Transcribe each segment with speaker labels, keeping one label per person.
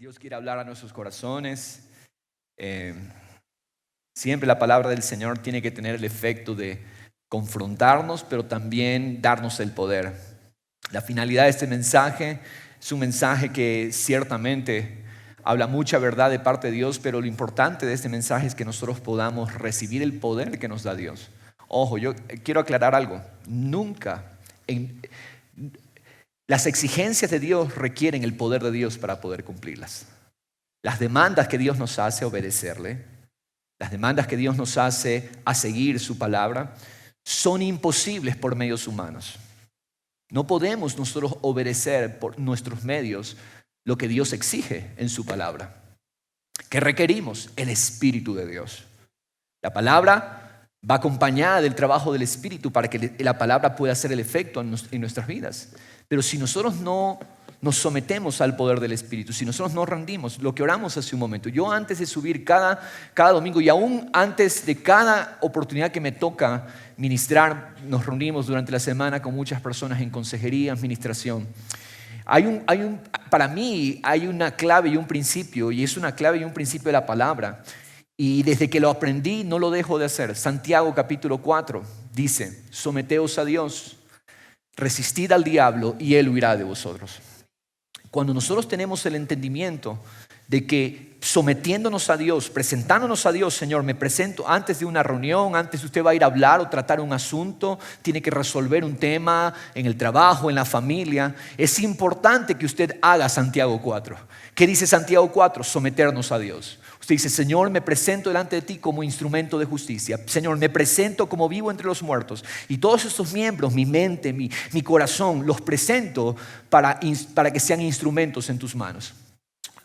Speaker 1: Dios quiere hablar a nuestros corazones. Siempre la palabra del Señor tiene que tener el efecto de confrontarnos, pero también darnos el poder. La finalidad de este mensaje es un mensaje que ciertamente habla mucha verdad de parte de Dios, pero lo importante de este mensaje es que nosotros podamos recibir el poder que nos da Dios. Ojo, yo quiero aclarar algo. Las exigencias de Dios requieren el poder de Dios para poder cumplirlas. Las demandas que Dios nos hace obedecerle, las demandas que Dios nos hace a seguir su palabra, son imposibles por medios humanos. No podemos nosotros obedecer por nuestros medios lo que Dios exige en su palabra. ¿Qué requerimos? El Espíritu de Dios. La palabra va acompañada del trabajo del Espíritu para que la palabra pueda hacer el efecto en nuestras vidas. Pero si nosotros no nos sometemos al poder del Espíritu, si nosotros no rendimos, lo que oramos hace un momento, yo antes de subir cada domingo y aún antes de cada oportunidad que me toca ministrar, nos reunimos durante la semana con muchas personas en consejería, administración. Para mí hay una clave y un principio, y es una clave y un principio de la palabra. Y desde que lo aprendí no lo dejo de hacer. Santiago capítulo 4 dice: someteos a Dios, resistid al diablo y él huirá de vosotros. Cuando nosotros tenemos el entendimiento de que sometiéndonos a Dios, presentándonos a Dios, Señor, me presento antes de una reunión, antes de usted va a ir a hablar o tratar un asunto, tiene que resolver un tema en el trabajo, en la familia, es importante que usted haga Santiago 4. ¿Qué dice Santiago 4? Someternos a Dios. Usted dice: Señor, me presento delante de ti como instrumento de justicia. Señor, me presento como vivo entre los muertos. Y todos estos miembros, mi mente, mi corazón, los presento para que sean instrumentos en tus manos.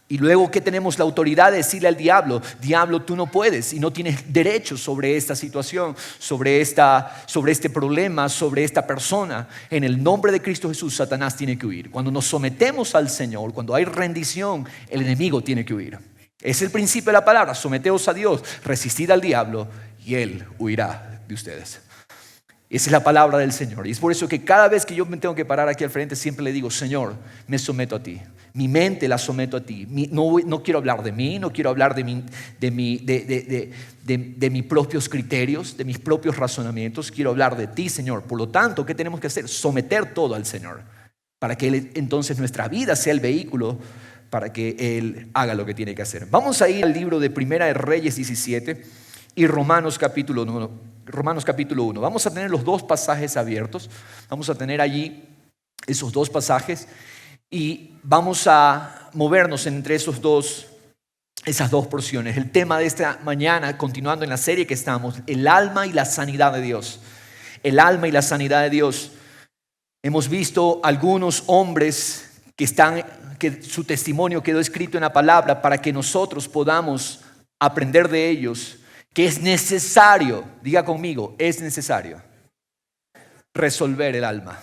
Speaker 1: Y luego que tenemos la autoridad de decirle al diablo: diablo, tú no puedes y no tienes derecho sobre esta situación, sobre este problema, sobre esta persona. En el nombre de Cristo Jesús, Satanás tiene que huir. Cuando nos sometemos al Señor, cuando hay rendición, el enemigo tiene que huir. Es el principio de la palabra: someteos a Dios, resistid al diablo y él huirá de ustedes. Esa es la palabra del Señor. Y es por eso que cada vez que yo me tengo que parar aquí al frente, siempre le digo: Señor, me someto a ti. Mi mente la someto a ti. No quiero hablar de mí, no quiero hablar de mis propios criterios, de mis propios razonamientos. Quiero hablar de ti, Señor. Por lo tanto, ¿qué tenemos que hacer? Someter todo al Señor, para que entonces nuestra vida sea el vehículo para que Él haga lo que tiene que hacer. Vamos a ir al libro de Primera de Reyes 17 y Romanos capítulo 1. Vamos a tener los dos pasajes abiertos. Vamos a tener allí esos dos pasajes y vamos a movernos entre esas dos porciones. El tema de esta mañana, continuando en la serie que estamos, el alma y la sanidad de Dios. El alma y la sanidad de Dios. Hemos visto algunos hombres que su testimonio quedó escrito en la palabra para que nosotros podamos aprender de ellos, que es necesario, diga conmigo, es necesario resolver el alma.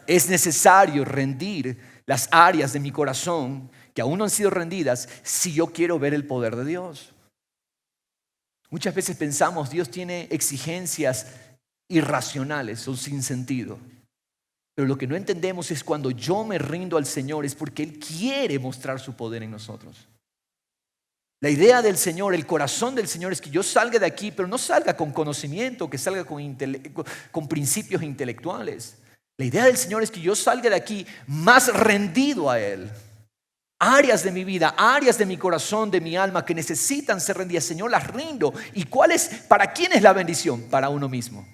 Speaker 1: Es necesario rendir las áreas de mi corazón que aún no han sido rendidas si yo quiero ver el poder de Dios. Muchas veces pensamos: Dios tiene exigencias irracionales o sin sentido. Pero lo que no entendemos es cuando yo me rindo al Señor es porque Él quiere mostrar su poder en nosotros. La idea del Señor, el corazón del Señor es que yo salga de aquí, pero no salga con conocimiento, que salga con principios intelectuales. La idea del Señor es que yo salga de aquí más rendido a Él. Áreas de mi vida, áreas de mi corazón, de mi alma que necesitan ser rendidas, Señor, las rindo. ¿Y para quién es la bendición? Para uno mismo.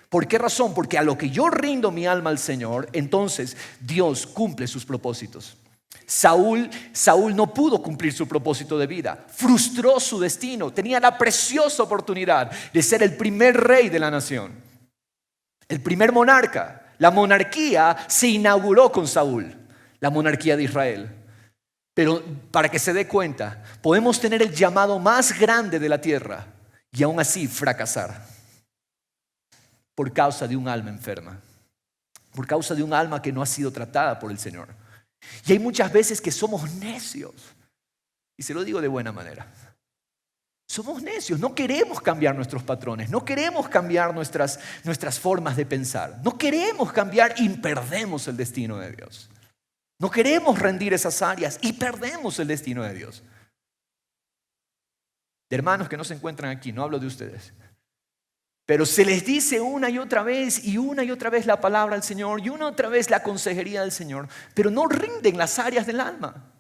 Speaker 1: ¿Por qué razón? Porque a lo que yo rindo mi alma al Señor, entonces Dios cumple sus propósitos. Saúl no pudo cumplir su propósito de vida, frustró su destino, tenía la preciosa oportunidad de ser el primer rey de la nación, el primer monarca. La monarquía se inauguró con Saúl, la monarquía de Israel. Pero para que se dé cuenta, podemos tener el llamado más grande de la tierra y aún así fracasar por causa de un alma enferma, por causa de un alma que no ha sido tratada por el Señor. Y hay muchas veces que somos necios, y se lo digo de buena manera. Somos necios, no queremos cambiar nuestros patrones, no queremos cambiar nuestras formas de pensar, no queremos cambiar y perdemos el destino de Dios. No queremos rendir esas áreas y perdemos el destino de Dios. De hermanos que no se encuentran aquí, no hablo de ustedes. Pero se les dice una y otra vez la palabra del Señor y una y otra vez la consejería del Señor, pero no rinden las áreas del alma.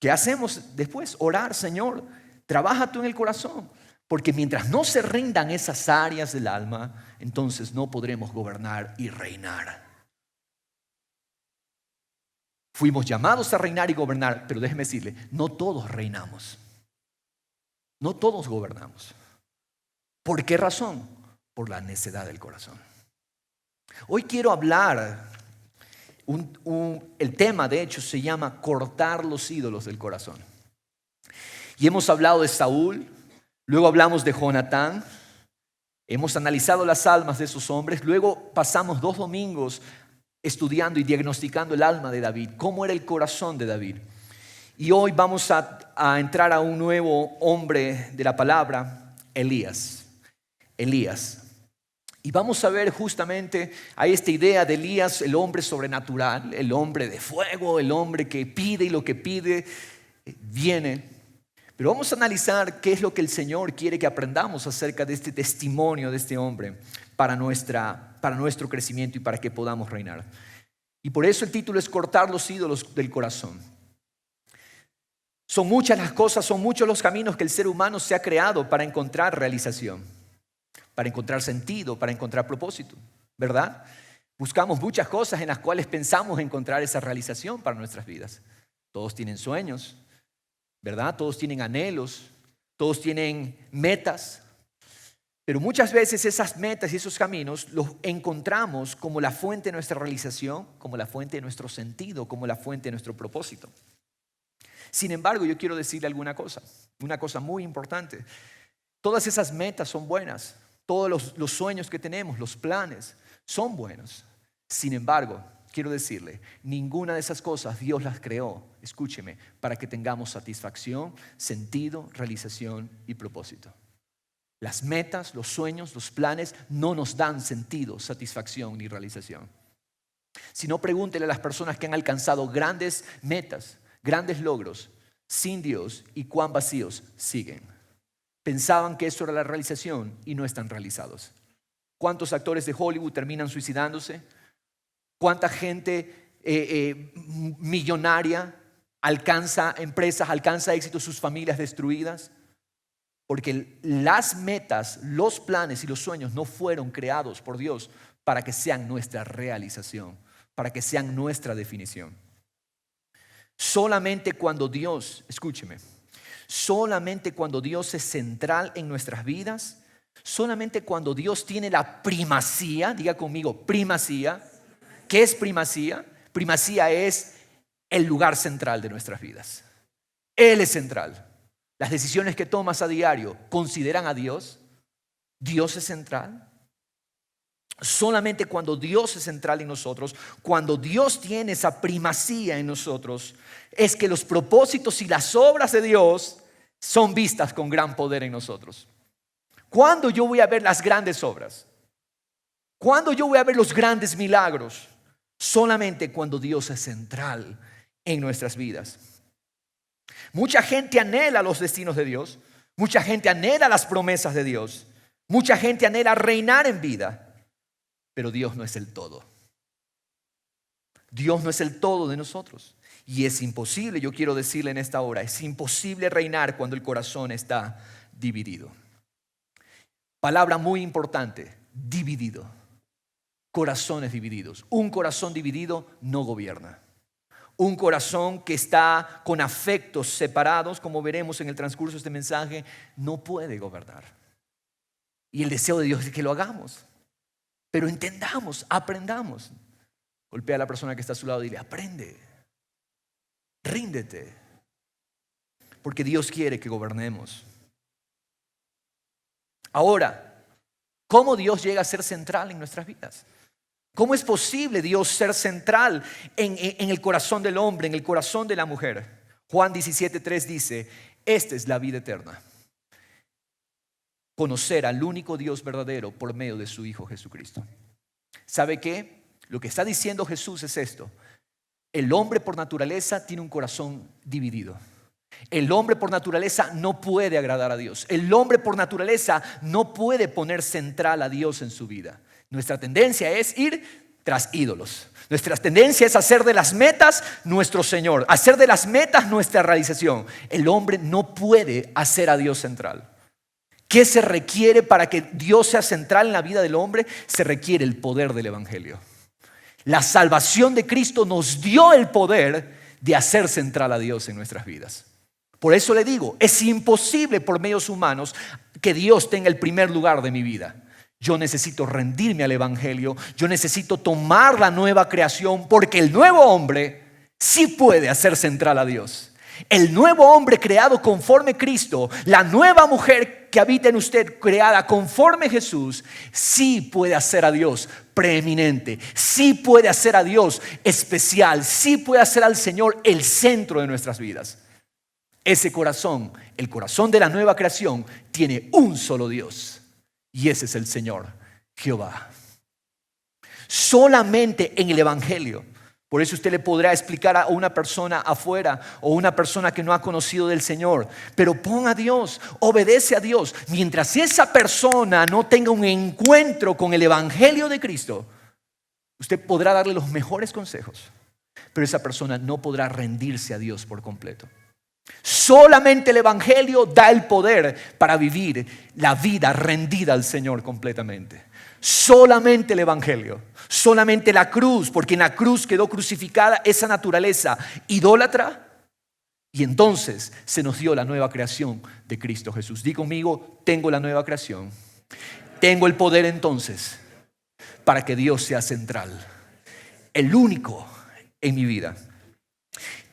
Speaker 1: ¿Qué hacemos después? Orar, Señor, trabaja tú en el corazón. Porque mientras no se rindan esas áreas del alma, entonces no podremos gobernar y reinar. Fuimos llamados a reinar y gobernar, pero déjeme decirle, no todos reinamos. No todos gobernamos. ¿Por qué razón? Por la necedad del corazón. Hoy quiero hablar, el tema de hecho se llama cortar los ídolos del corazón. Y hemos hablado de Saúl, luego hablamos de Jonatán, hemos analizado las almas de esos hombres, luego pasamos 2 domingos estudiando y diagnosticando el alma de David, cómo era el corazón de David. Y hoy vamos a entrar a un nuevo hombre de la palabra, Elías. Y vamos a ver justamente a esta idea de Elías, el hombre sobrenatural, el hombre de fuego, el hombre que pide y lo que pide viene. Pero vamos a analizar qué es lo que el Señor quiere que aprendamos acerca de este testimonio de este hombre para nuestro crecimiento y para que podamos reinar. Y por eso el título es cortar los ídolos del corazón. Son muchas las cosas, son muchos los caminos que el ser humano se ha creado para encontrar realización, para encontrar sentido, para encontrar propósito, ¿verdad? Buscamos muchas cosas en las cuales pensamos encontrar esa realización para nuestras vidas. Todos tienen sueños, ¿verdad? Todos tienen anhelos, todos tienen metas. Pero muchas veces esas metas y esos caminos los encontramos como la fuente de nuestra realización, como la fuente de nuestro sentido, como la fuente de nuestro propósito. Sin embargo, yo quiero decirle una cosa muy importante. Todas esas metas son buenas, todos los sueños que tenemos, los planes, son buenos. Sin embargo, quiero decirle, ninguna de esas cosas Dios las creó, escúcheme, para que tengamos satisfacción, sentido, realización y propósito. Las metas, los sueños, los planes no nos dan sentido, satisfacción ni realización. Si no, pregúntele a las personas que han alcanzado grandes metas, grandes logros, sin Dios y cuán vacíos siguen. Pensaban que eso era la realización y no están realizados. ¿Cuántos actores de Hollywood terminan suicidándose? ¿Cuánta gente millonaria alcanza empresas, alcanza éxito, sus familias destruidas? Porque las metas, los planes y los sueños no fueron creados por Dios para que sean nuestra realización, para que sean nuestra definición. Solamente cuando Dios, escúcheme, solamente cuando Dios es central en nuestras vidas, solamente cuando Dios tiene la primacía, diga conmigo, primacía. ¿Qué es primacía? Primacía es el lugar central de nuestras vidas. Él es central. Las decisiones que tomas a diario consideran a Dios. Dios es central. Solamente cuando Dios es central en nosotros, cuando Dios tiene esa primacía en nosotros, es que los propósitos y las obras de Dios son vistas con gran poder en nosotros. ¿Cuándo yo voy a ver las grandes obras? ¿Cuándo yo voy a ver los grandes milagros? Solamente cuando Dios es central en nuestras vidas. Mucha gente anhela los destinos de Dios. Mucha gente anhela las promesas de Dios. Mucha gente anhela reinar en vida. Pero Dios no es el todo. Dios no es el todo de nosotros. Y es imposible, yo quiero decirle en esta hora, es imposible reinar cuando el corazón está dividido. Palabra muy importante, dividido. Corazones divididos. Un corazón dividido no gobierna. Un corazón que está con afectos separados, como veremos en el transcurso de este mensaje, no puede gobernar. Y el deseo de Dios es que lo hagamos. Pero entendamos, aprendamos. Golpea a la persona que está a su lado y dile, aprende, ríndete. Porque Dios quiere que gobernemos. Ahora, ¿cómo Dios llega a ser central en nuestras vidas? ¿Cómo es posible Dios ser central en el corazón del hombre, en el corazón de la mujer? Juan 17:3 dice, esta es la vida eterna. Conocer al único Dios verdadero por medio de su Hijo Jesucristo. ¿Sabe qué? Lo que está diciendo Jesús es esto. El hombre por naturaleza tiene un corazón dividido. El hombre por naturaleza no puede agradar a Dios. El hombre por naturaleza no puede poner central a Dios en su vida. Nuestra tendencia es ir tras ídolos. Nuestra tendencia es hacer de las metas nuestro Señor, hacer de las metas nuestra realización. El hombre no puede hacer a Dios central. ¿Qué se requiere para que Dios sea central en la vida del hombre? Se requiere el poder del Evangelio. La salvación de Cristo nos dio el poder de hacer central a Dios en nuestras vidas. Por eso le digo, es imposible por medios humanos que Dios tenga el primer lugar de mi vida. Yo necesito rendirme al Evangelio, yo necesito tomar la nueva creación, porque el nuevo hombre sí puede hacer central a Dios. El nuevo hombre creado conforme Cristo, la nueva mujer que habita en usted creada conforme Jesús, sí puede hacer a Dios preeminente, sí puede hacer a Dios especial, sí puede hacer al Señor el centro de nuestras vidas. Ese corazón, el corazón de la nueva creación, tiene un solo Dios. Y ese es el Señor, Jehová. Solamente en el Evangelio. Por eso usted le podrá explicar a una persona afuera o una persona que no ha conocido del Señor. Pero pon a Dios, obedece a Dios. Mientras esa persona no tenga un encuentro con el Evangelio de Cristo, usted podrá darle los mejores consejos, pero esa persona no podrá rendirse a Dios por completo. Solamente el Evangelio da el poder para vivir la vida rendida al Señor completamente. Solamente el Evangelio, solamente la cruz, porque en la cruz quedó crucificada esa naturaleza idólatra y entonces se nos dio la nueva creación de Cristo Jesús. Di conmigo, tengo la nueva creación, tengo el poder entonces para que Dios sea central, el único en mi vida.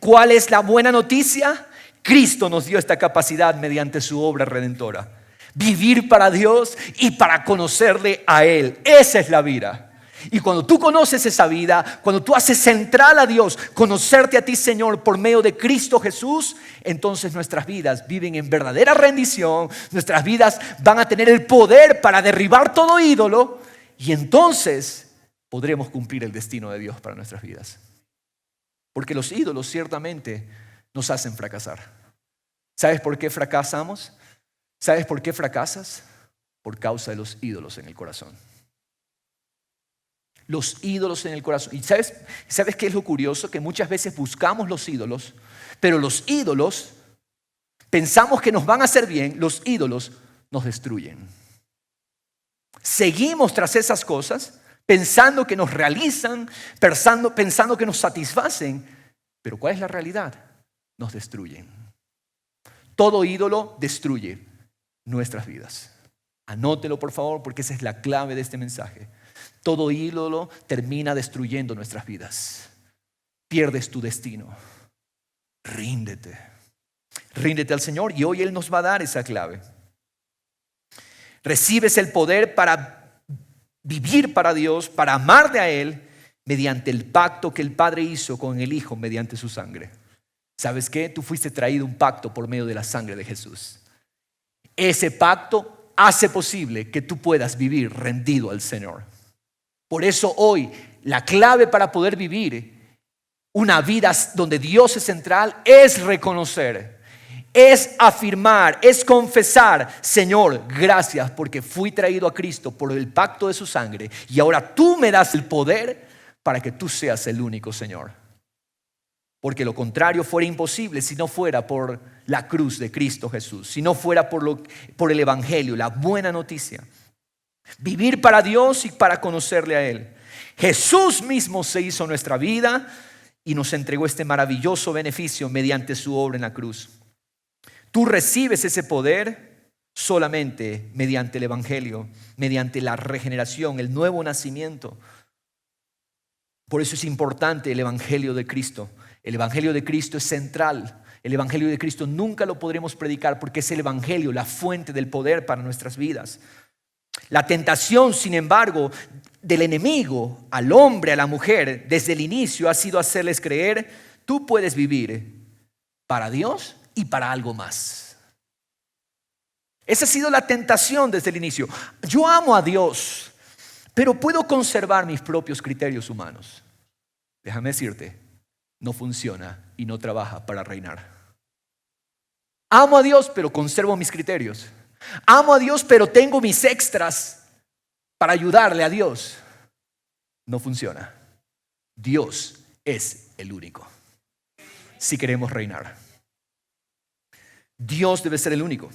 Speaker 1: ¿Cuál es la buena noticia? Cristo nos dio esta capacidad mediante su obra redentora. Vivir para Dios y para conocerle a Él. Esa es la vida. Y cuando tú conoces esa vida, cuando tú haces central a Dios, conocerte a ti, Señor, por medio de Cristo Jesús, entonces nuestras vidas viven en verdadera rendición. Nuestras vidas van a tener el poder para derribar todo ídolo y entonces podremos cumplir el destino de Dios para nuestras vidas. Porque los ídolos ciertamente nos hacen fracasar. ¿Sabes por qué fracasamos? ¿Sabes por qué fracasas? Por causa de los ídolos en el corazón. Los ídolos en el corazón. ¿Y sabes qué es lo curioso? Que muchas veces buscamos los ídolos, pero los ídolos pensamos que nos van a hacer bien, los ídolos nos destruyen. Seguimos tras esas cosas pensando que nos realizan, pensando que nos satisfacen, pero ¿cuál es la realidad? Nos destruyen. Todo ídolo destruye nuestras vidas. Anótelo por favor, porque esa es la clave de este mensaje. Todo ídolo termina destruyendo nuestras vidas. Pierdes tu destino. Ríndete. Ríndete al Señor y hoy Él nos va a dar esa clave. Recibes el poder para vivir para Dios, para amarle a Él, mediante el pacto que el Padre hizo con el Hijo mediante su sangre. ¿Sabes qué? Tú fuiste traído un pacto por medio de la sangre de Jesús. Ese pacto hace posible que tú puedas vivir rendido al Señor. Por eso hoy la clave para poder vivir una vida donde Dios es central es reconocer, es afirmar, es confesar: Señor, gracias porque fui traído a Cristo por el pacto de su sangre y ahora tú me das el poder para que tú seas el único Señor. Porque lo contrario fuera imposible si no fuera por la cruz de Cristo Jesús, si no fuera por el Evangelio, la buena noticia. Vivir para Dios y para conocerle a Él. Jesús mismo se hizo nuestra vida y nos entregó este maravilloso beneficio mediante su obra en la cruz. Tú recibes ese poder solamente mediante el Evangelio, mediante la regeneración, el nuevo nacimiento. Por eso es importante el Evangelio de Cristo. El Evangelio de Cristo es central. El Evangelio de Cristo nunca lo podremos predicar porque es el Evangelio, la fuente del poder para nuestras vidas. La tentación, sin embargo, del enemigo al hombre, a la mujer, desde el inicio ha sido hacerles creer: tú puedes vivir para Dios y para algo más. Esa ha sido la tentación desde el inicio. Yo amo a Dios, pero puedo conservar mis propios criterios humanos. Déjame decirte, no funciona y no trabaja para reinar. Amo a Dios, pero conservo mis criterios. Amo a Dios, pero tengo mis extras para ayudarle a Dios. No funciona. Dios es el único. Si queremos reinar, Dios debe ser el único.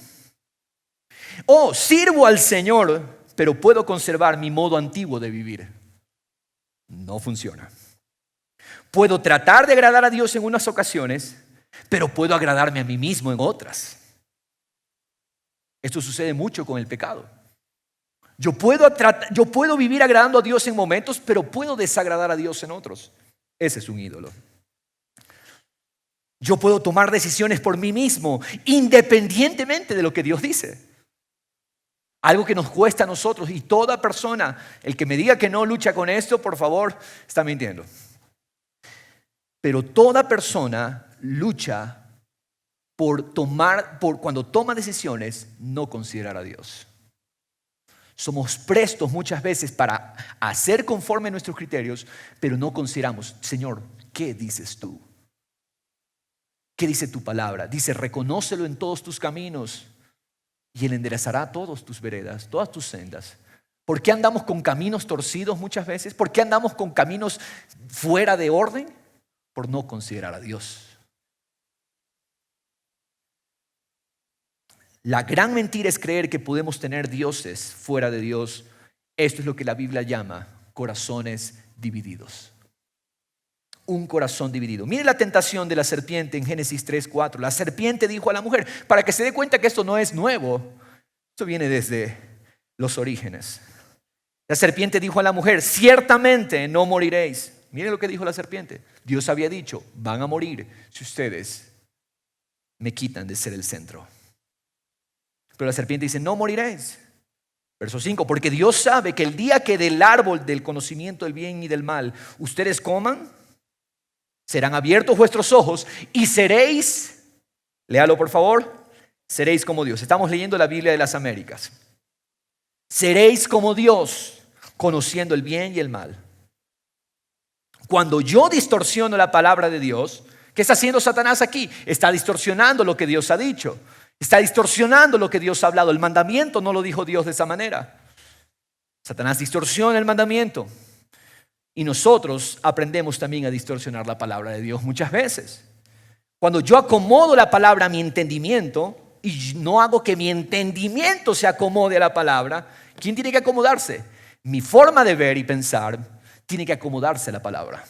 Speaker 1: Sirvo al Señor, pero puedo conservar mi modo antiguo de vivir. No funciona. Puedo tratar de agradar a Dios en unas ocasiones, pero puedo agradarme a mí mismo en otras. Esto sucede mucho con el pecado. Yo puedo vivir agradando a Dios en momentos, pero puedo desagradar a Dios en otros. Ese es un ídolo. Yo puedo tomar decisiones por mí mismo, independientemente de lo que Dios dice. Algo que nos cuesta a nosotros, y toda persona, el que me diga que no lucha con esto, por favor, está mintiendo. Pero toda persona lucha cuando toma decisiones, no considerar a Dios. Somos prestos muchas veces para hacer conforme a nuestros criterios, pero no consideramos, Señor, ¿qué dices tú? ¿Qué dice tu palabra? Dice, reconócelo en todos tus caminos y Él enderezará todas tus veredas, todas tus sendas. ¿Por qué andamos con caminos torcidos muchas veces? ¿Por qué andamos con caminos fuera de orden? Por no considerar a Dios. La gran mentira es creer que podemos tener dioses fuera de Dios. Esto es lo que la Biblia llama corazones divididos. Un corazón dividido. Mire la tentación de la serpiente en Génesis 3:4. La serpiente dijo a la mujer, para que se dé cuenta que esto no es nuevo. Esto viene desde los orígenes. La serpiente dijo a la mujer, ciertamente no moriréis. Mire lo que dijo la serpiente. Dios había dicho, van a morir si ustedes me quitan de ser el centro. Pero la serpiente dice, no moriréis. Verso 5, porque Dios sabe que el día que del árbol del conocimiento del bien y del mal ustedes coman, serán abiertos vuestros ojos y seréis, léalo por favor, seréis como Dios. Estamos leyendo la Biblia de las Américas. Seréis como Dios, conociendo el bien y el mal. Cuando yo distorsiono la palabra de Dios, ¿qué está haciendo Satanás aquí? Está distorsionando lo que Dios ha dicho. Está distorsionando lo que Dios ha hablado. El mandamiento no lo dijo Dios de esa manera. Satanás distorsiona el mandamiento. Y nosotros aprendemos también a distorsionar la palabra de Dios muchas veces. Cuando yo acomodo la palabra a mi entendimiento y no hago que mi entendimiento se acomode a la palabra, ¿quién tiene que acomodarse? Mi forma de ver y pensar tiene que acomodarse a la palabra.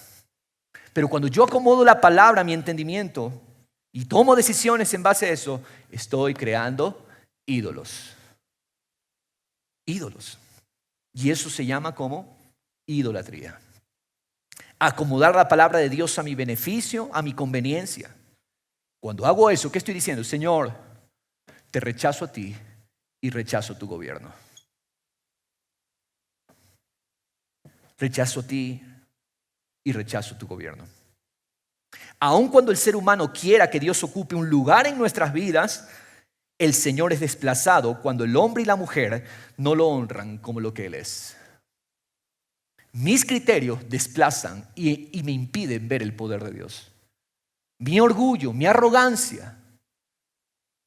Speaker 1: Pero cuando yo acomodo la palabra a mi entendimiento y tomo decisiones en base a eso, estoy creando ídolos. Ídolos. Y eso se llama como idolatría. Acomodar la palabra de Dios a mi beneficio, a mi conveniencia. Cuando hago eso, ¿qué estoy diciendo? Señor, te rechazo a ti y rechazo tu gobierno. Rechazo a ti y rechazo tu gobierno. Aun cuando el ser humano quiera que Dios ocupe un lugar en nuestras vidas, el Señor es desplazado cuando el hombre y la mujer no lo honran como lo que Él es. Mis criterios desplazan y me impiden ver el poder de Dios. Mi orgullo, mi arrogancia,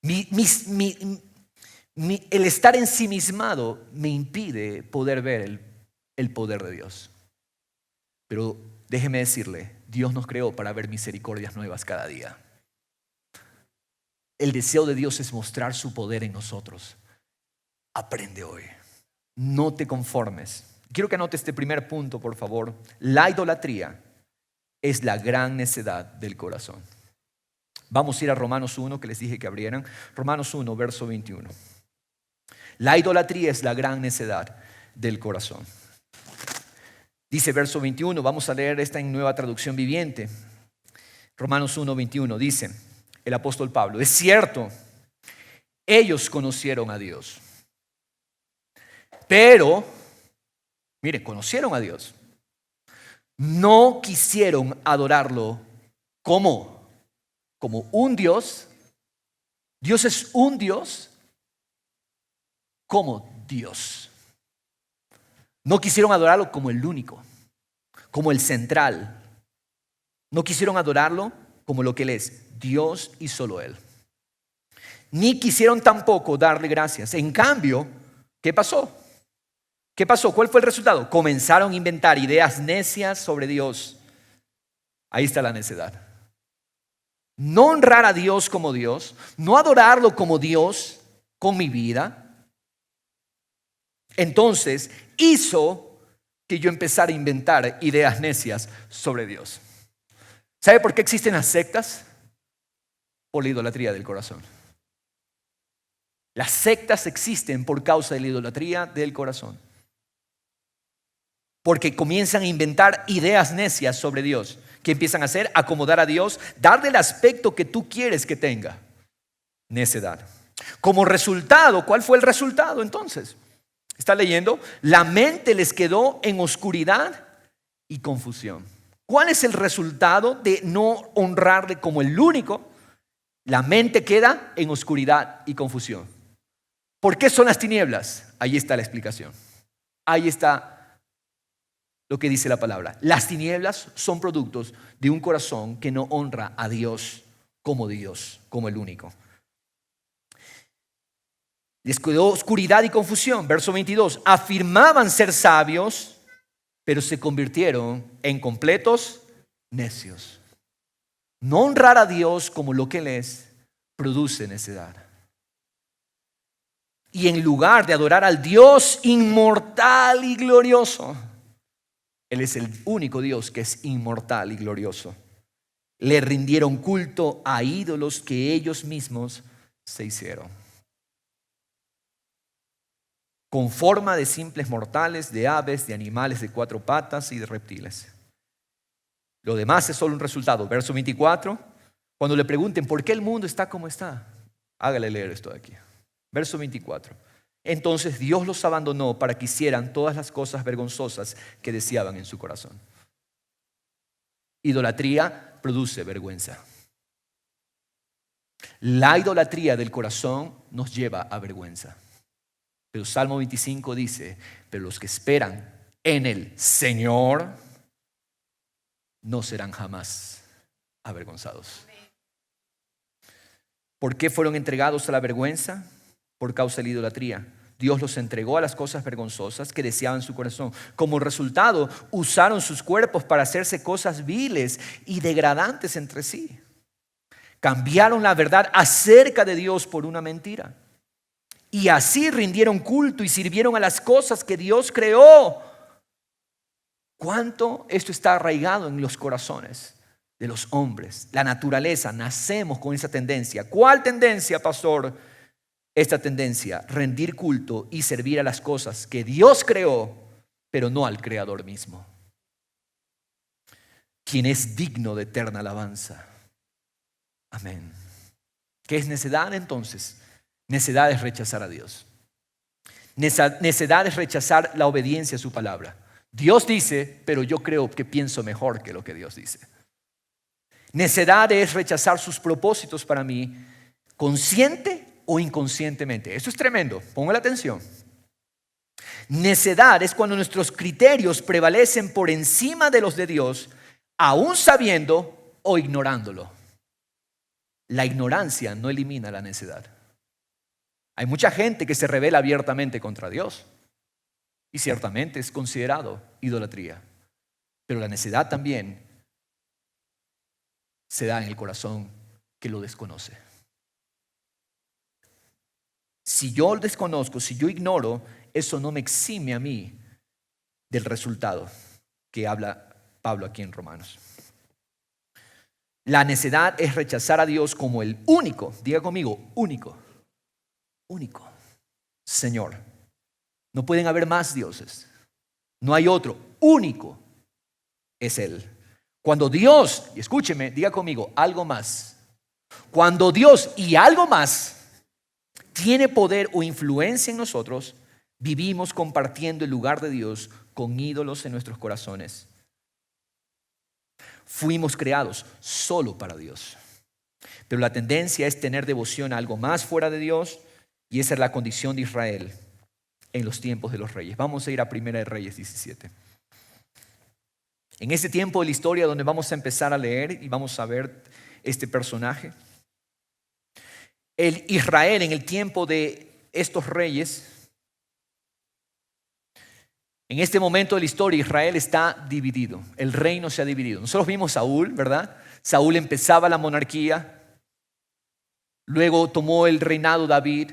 Speaker 1: el estar ensimismado me impide poder ver el poder de Dios. Pero déjeme decirle, Dios nos creó para ver misericordias nuevas cada día. El deseo de Dios es mostrar su poder en nosotros. Aprende hoy. No te conformes. Quiero que anote este primer punto, por favor. La idolatría es la gran necedad del corazón. Vamos a ir a Romanos 1, que les dije que abrieran. Romanos 1, verso 21. La idolatría es la gran necedad del corazón. Dice verso 21, vamos a leer esta en Nueva Traducción Viviente. Romanos 1, 21, dice el apóstol Pablo, es cierto, ellos conocieron a Dios. Pero, mire, conocieron a Dios. No quisieron adorarlo como un Dios. Dios es un Dios como Dios. No quisieron adorarlo como el único, como el central. No quisieron adorarlo como lo que Él es, Dios y solo Él. Ni quisieron tampoco darle gracias. En cambio, ¿qué pasó? ¿Qué pasó? ¿Cuál fue el resultado? Comenzaron a inventar ideas necias sobre Dios. Ahí está la necedad. No honrar a Dios como Dios, no adorarlo como Dios con mi vida. Entonces hizo que yo empezara a inventar ideas necias sobre Dios. ¿Sabe por qué existen las sectas? Por la idolatría del corazón. Las sectas existen por causa de la idolatría del corazón. Porque comienzan a inventar ideas necias sobre Dios. ¿Qué empiezan a hacer? Acomodar a Dios, darle el aspecto que tú quieres que tenga. Necedad. Como resultado, ¿cuál fue el resultado entonces? ¿Está leyendo? La mente les quedó en oscuridad y confusión. ¿Cuál es el resultado de no honrarle como el único? La mente queda en oscuridad y confusión. ¿Por qué son las tinieblas? Ahí está la explicación. Ahí está lo que dice la palabra. Las tinieblas son productos de un corazón que no honra a Dios, como el único. Les quedó oscuridad y confusión. Verso 22. Afirmaban ser sabios, pero se convirtieron en completos necios. No honrar a Dios como lo que Él es, produce necedad. Y en lugar de adorar al Dios inmortal y glorioso, Él es el único Dios que es inmortal y glorioso, le rindieron culto a ídolos que ellos mismos se hicieron, con forma de simples mortales, de aves, de animales de cuatro patas y de reptiles. Lo demás es solo un resultado. Verso 24, cuando le pregunten por qué el mundo está como está, hágale leer esto de aquí. Verso 24. Entonces Dios los abandonó para que hicieran todas las cosas vergonzosas que deseaban en su corazón. Idolatría produce vergüenza. La idolatría del corazón nos lleva a vergüenza. Pero Salmo 25 dice, pero los que esperan en el Señor no serán jamás avergonzados. ¿Por qué fueron entregados a la vergüenza? Por causa de la idolatría. Dios los entregó a las cosas vergonzosas que deseaban su corazón. Como resultado, usaron sus cuerpos para hacerse cosas viles y degradantes entre sí. Cambiaron la verdad acerca de Dios por una mentira. Y así rindieron culto y sirvieron a las cosas que Dios creó. ¿Cuánto esto está arraigado en los corazones de los hombres? La naturaleza, nacemos con esa tendencia. ¿Cuál tendencia, pastor? Esta tendencia, rendir culto y servir a las cosas que Dios creó, pero no al Creador mismo, quien es digno de eterna alabanza. Amén. ¿Qué es necedad entonces? Necedad es rechazar a Dios. Necedad es rechazar la obediencia a su palabra. Dios dice, pero yo creo que pienso mejor que lo que Dios dice. Necedad es rechazar sus propósitos para mí, consciente o inconscientemente. Esto es tremendo, ponga la atención. Necedad es cuando nuestros criterios prevalecen por encima de los de Dios, aún sabiendo o ignorándolo. La ignorancia no elimina la necedad. Hay mucha gente que se rebela abiertamente contra Dios y ciertamente es considerado idolatría. Pero la necedad también se da en el corazón que lo desconoce. Si yo desconozco, si yo ignoro, eso no me exime a mí del resultado que habla Pablo aquí en Romanos. La necedad es rechazar a Dios como el único, diga conmigo, único Señor. No pueden haber más dioses. No hay otro, único es Él. Cuando Dios, y escúcheme, diga conmigo, algo más. Cuando Dios y algo más tiene poder o influencia en nosotros, vivimos compartiendo el lugar de Dios con ídolos en nuestros corazones. Fuimos creados solo para Dios. Pero la tendencia es tener devoción a algo más fuera de Dios, y esa es la condición de Israel en los tiempos de los reyes. Vamos a ir a 1 Reyes 17. En ese tiempo de la historia donde vamos a empezar a leer y vamos a ver este personaje, el Israel en el tiempo de estos reyes, en este momento de la historia Israel está dividido, el reino se ha dividido. Nosotros vimos a Saúl, ¿verdad? Saúl empezaba la monarquía, luego tomó el reinado David.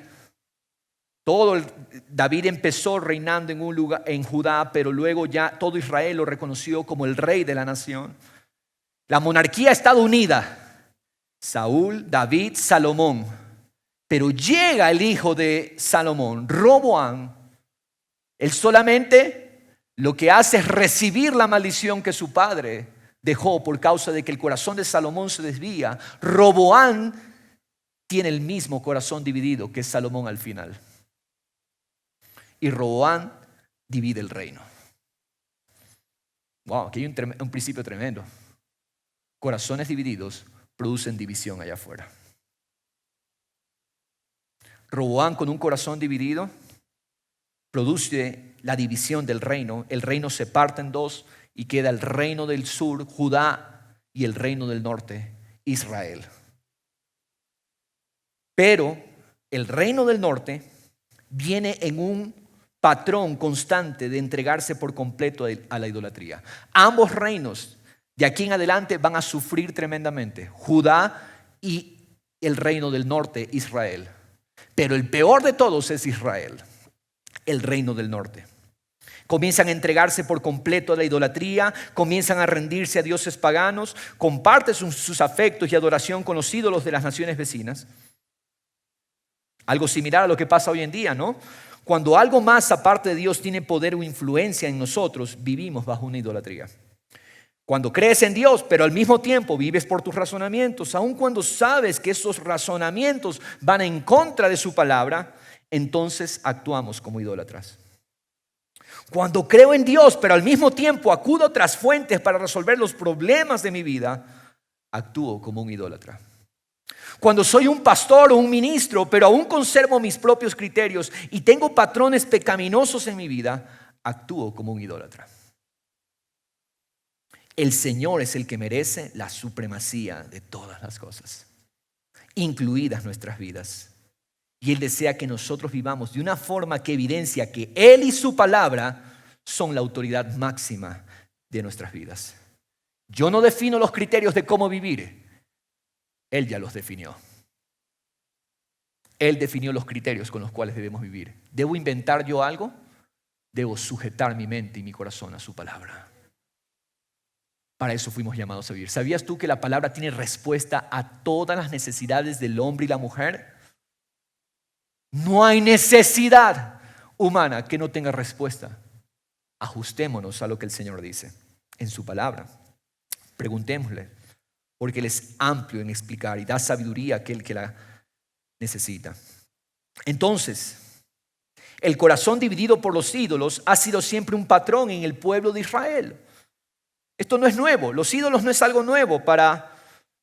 Speaker 1: David empezó reinando en un lugar en Judá, pero luego ya todo Israel lo reconoció como el rey de la nación. La monarquía ha estado unida: Saúl, David, Salomón. Pero llega el hijo de Salomón, Roboam. Él solamente lo que hace es recibir la maldición que su padre dejó por causa de que el corazón de Salomón se desvía. Roboam tiene el mismo corazón dividido que Salomón al final. Y Roboam divide el reino. Wow, aquí hay un principio tremendo. Corazones divididos producen división allá afuera. Roboam, con un corazón dividido, produce la división del reino. El reino se parte en dos y queda el reino del sur, Judá, y el reino del norte, Israel. Pero el reino del norte viene en un patrón constante de entregarse por completo a la idolatría. Ambos reinos de aquí en adelante van a sufrir tremendamente, Judá y el reino del norte, Israel. Pero el peor de todos es Israel, el reino del norte. Comienzan a entregarse por completo a la idolatría, comienzan a rendirse a dioses paganos, comparten sus afectos y adoración con los ídolos de las naciones vecinas. Algo similar a lo que pasa hoy en día, ¿no? Cuando algo más aparte de Dios tiene poder o influencia en nosotros, vivimos bajo una idolatría. Cuando crees en Dios, pero al mismo tiempo vives por tus razonamientos, aun cuando sabes que esos razonamientos van en contra de su palabra, entonces actuamos como idólatras. Cuando creo en Dios, pero al mismo tiempo acudo a otras fuentes para resolver los problemas de mi vida, actúo como un idólatra. Cuando soy un pastor o un ministro, pero aún conservo mis propios criterios y tengo patrones pecaminosos en mi vida, actúo como un idólatra. El Señor es el que merece la supremacía de todas las cosas, incluidas nuestras vidas. Y Él desea que nosotros vivamos de una forma que evidencia que Él y su palabra son la autoridad máxima de nuestras vidas. Yo no defino los criterios de cómo vivir. Él ya los definió. Él definió los criterios con los cuales debemos vivir. ¿Debo inventar yo algo? Debo sujetar mi mente y mi corazón a su palabra. Para eso fuimos llamados a vivir. ¿Sabías tú que la palabra tiene respuesta a todas las necesidades del hombre y la mujer? No hay necesidad humana que no tenga respuesta. Ajustémonos a lo que el Señor dice en su palabra. Preguntémosle, porque Él es amplio en explicar y da sabiduría a aquel que la necesita. Entonces, el corazón dividido por los ídolos ha sido siempre un patrón en el pueblo de Israel. Esto no es nuevo, los ídolos no es algo nuevo para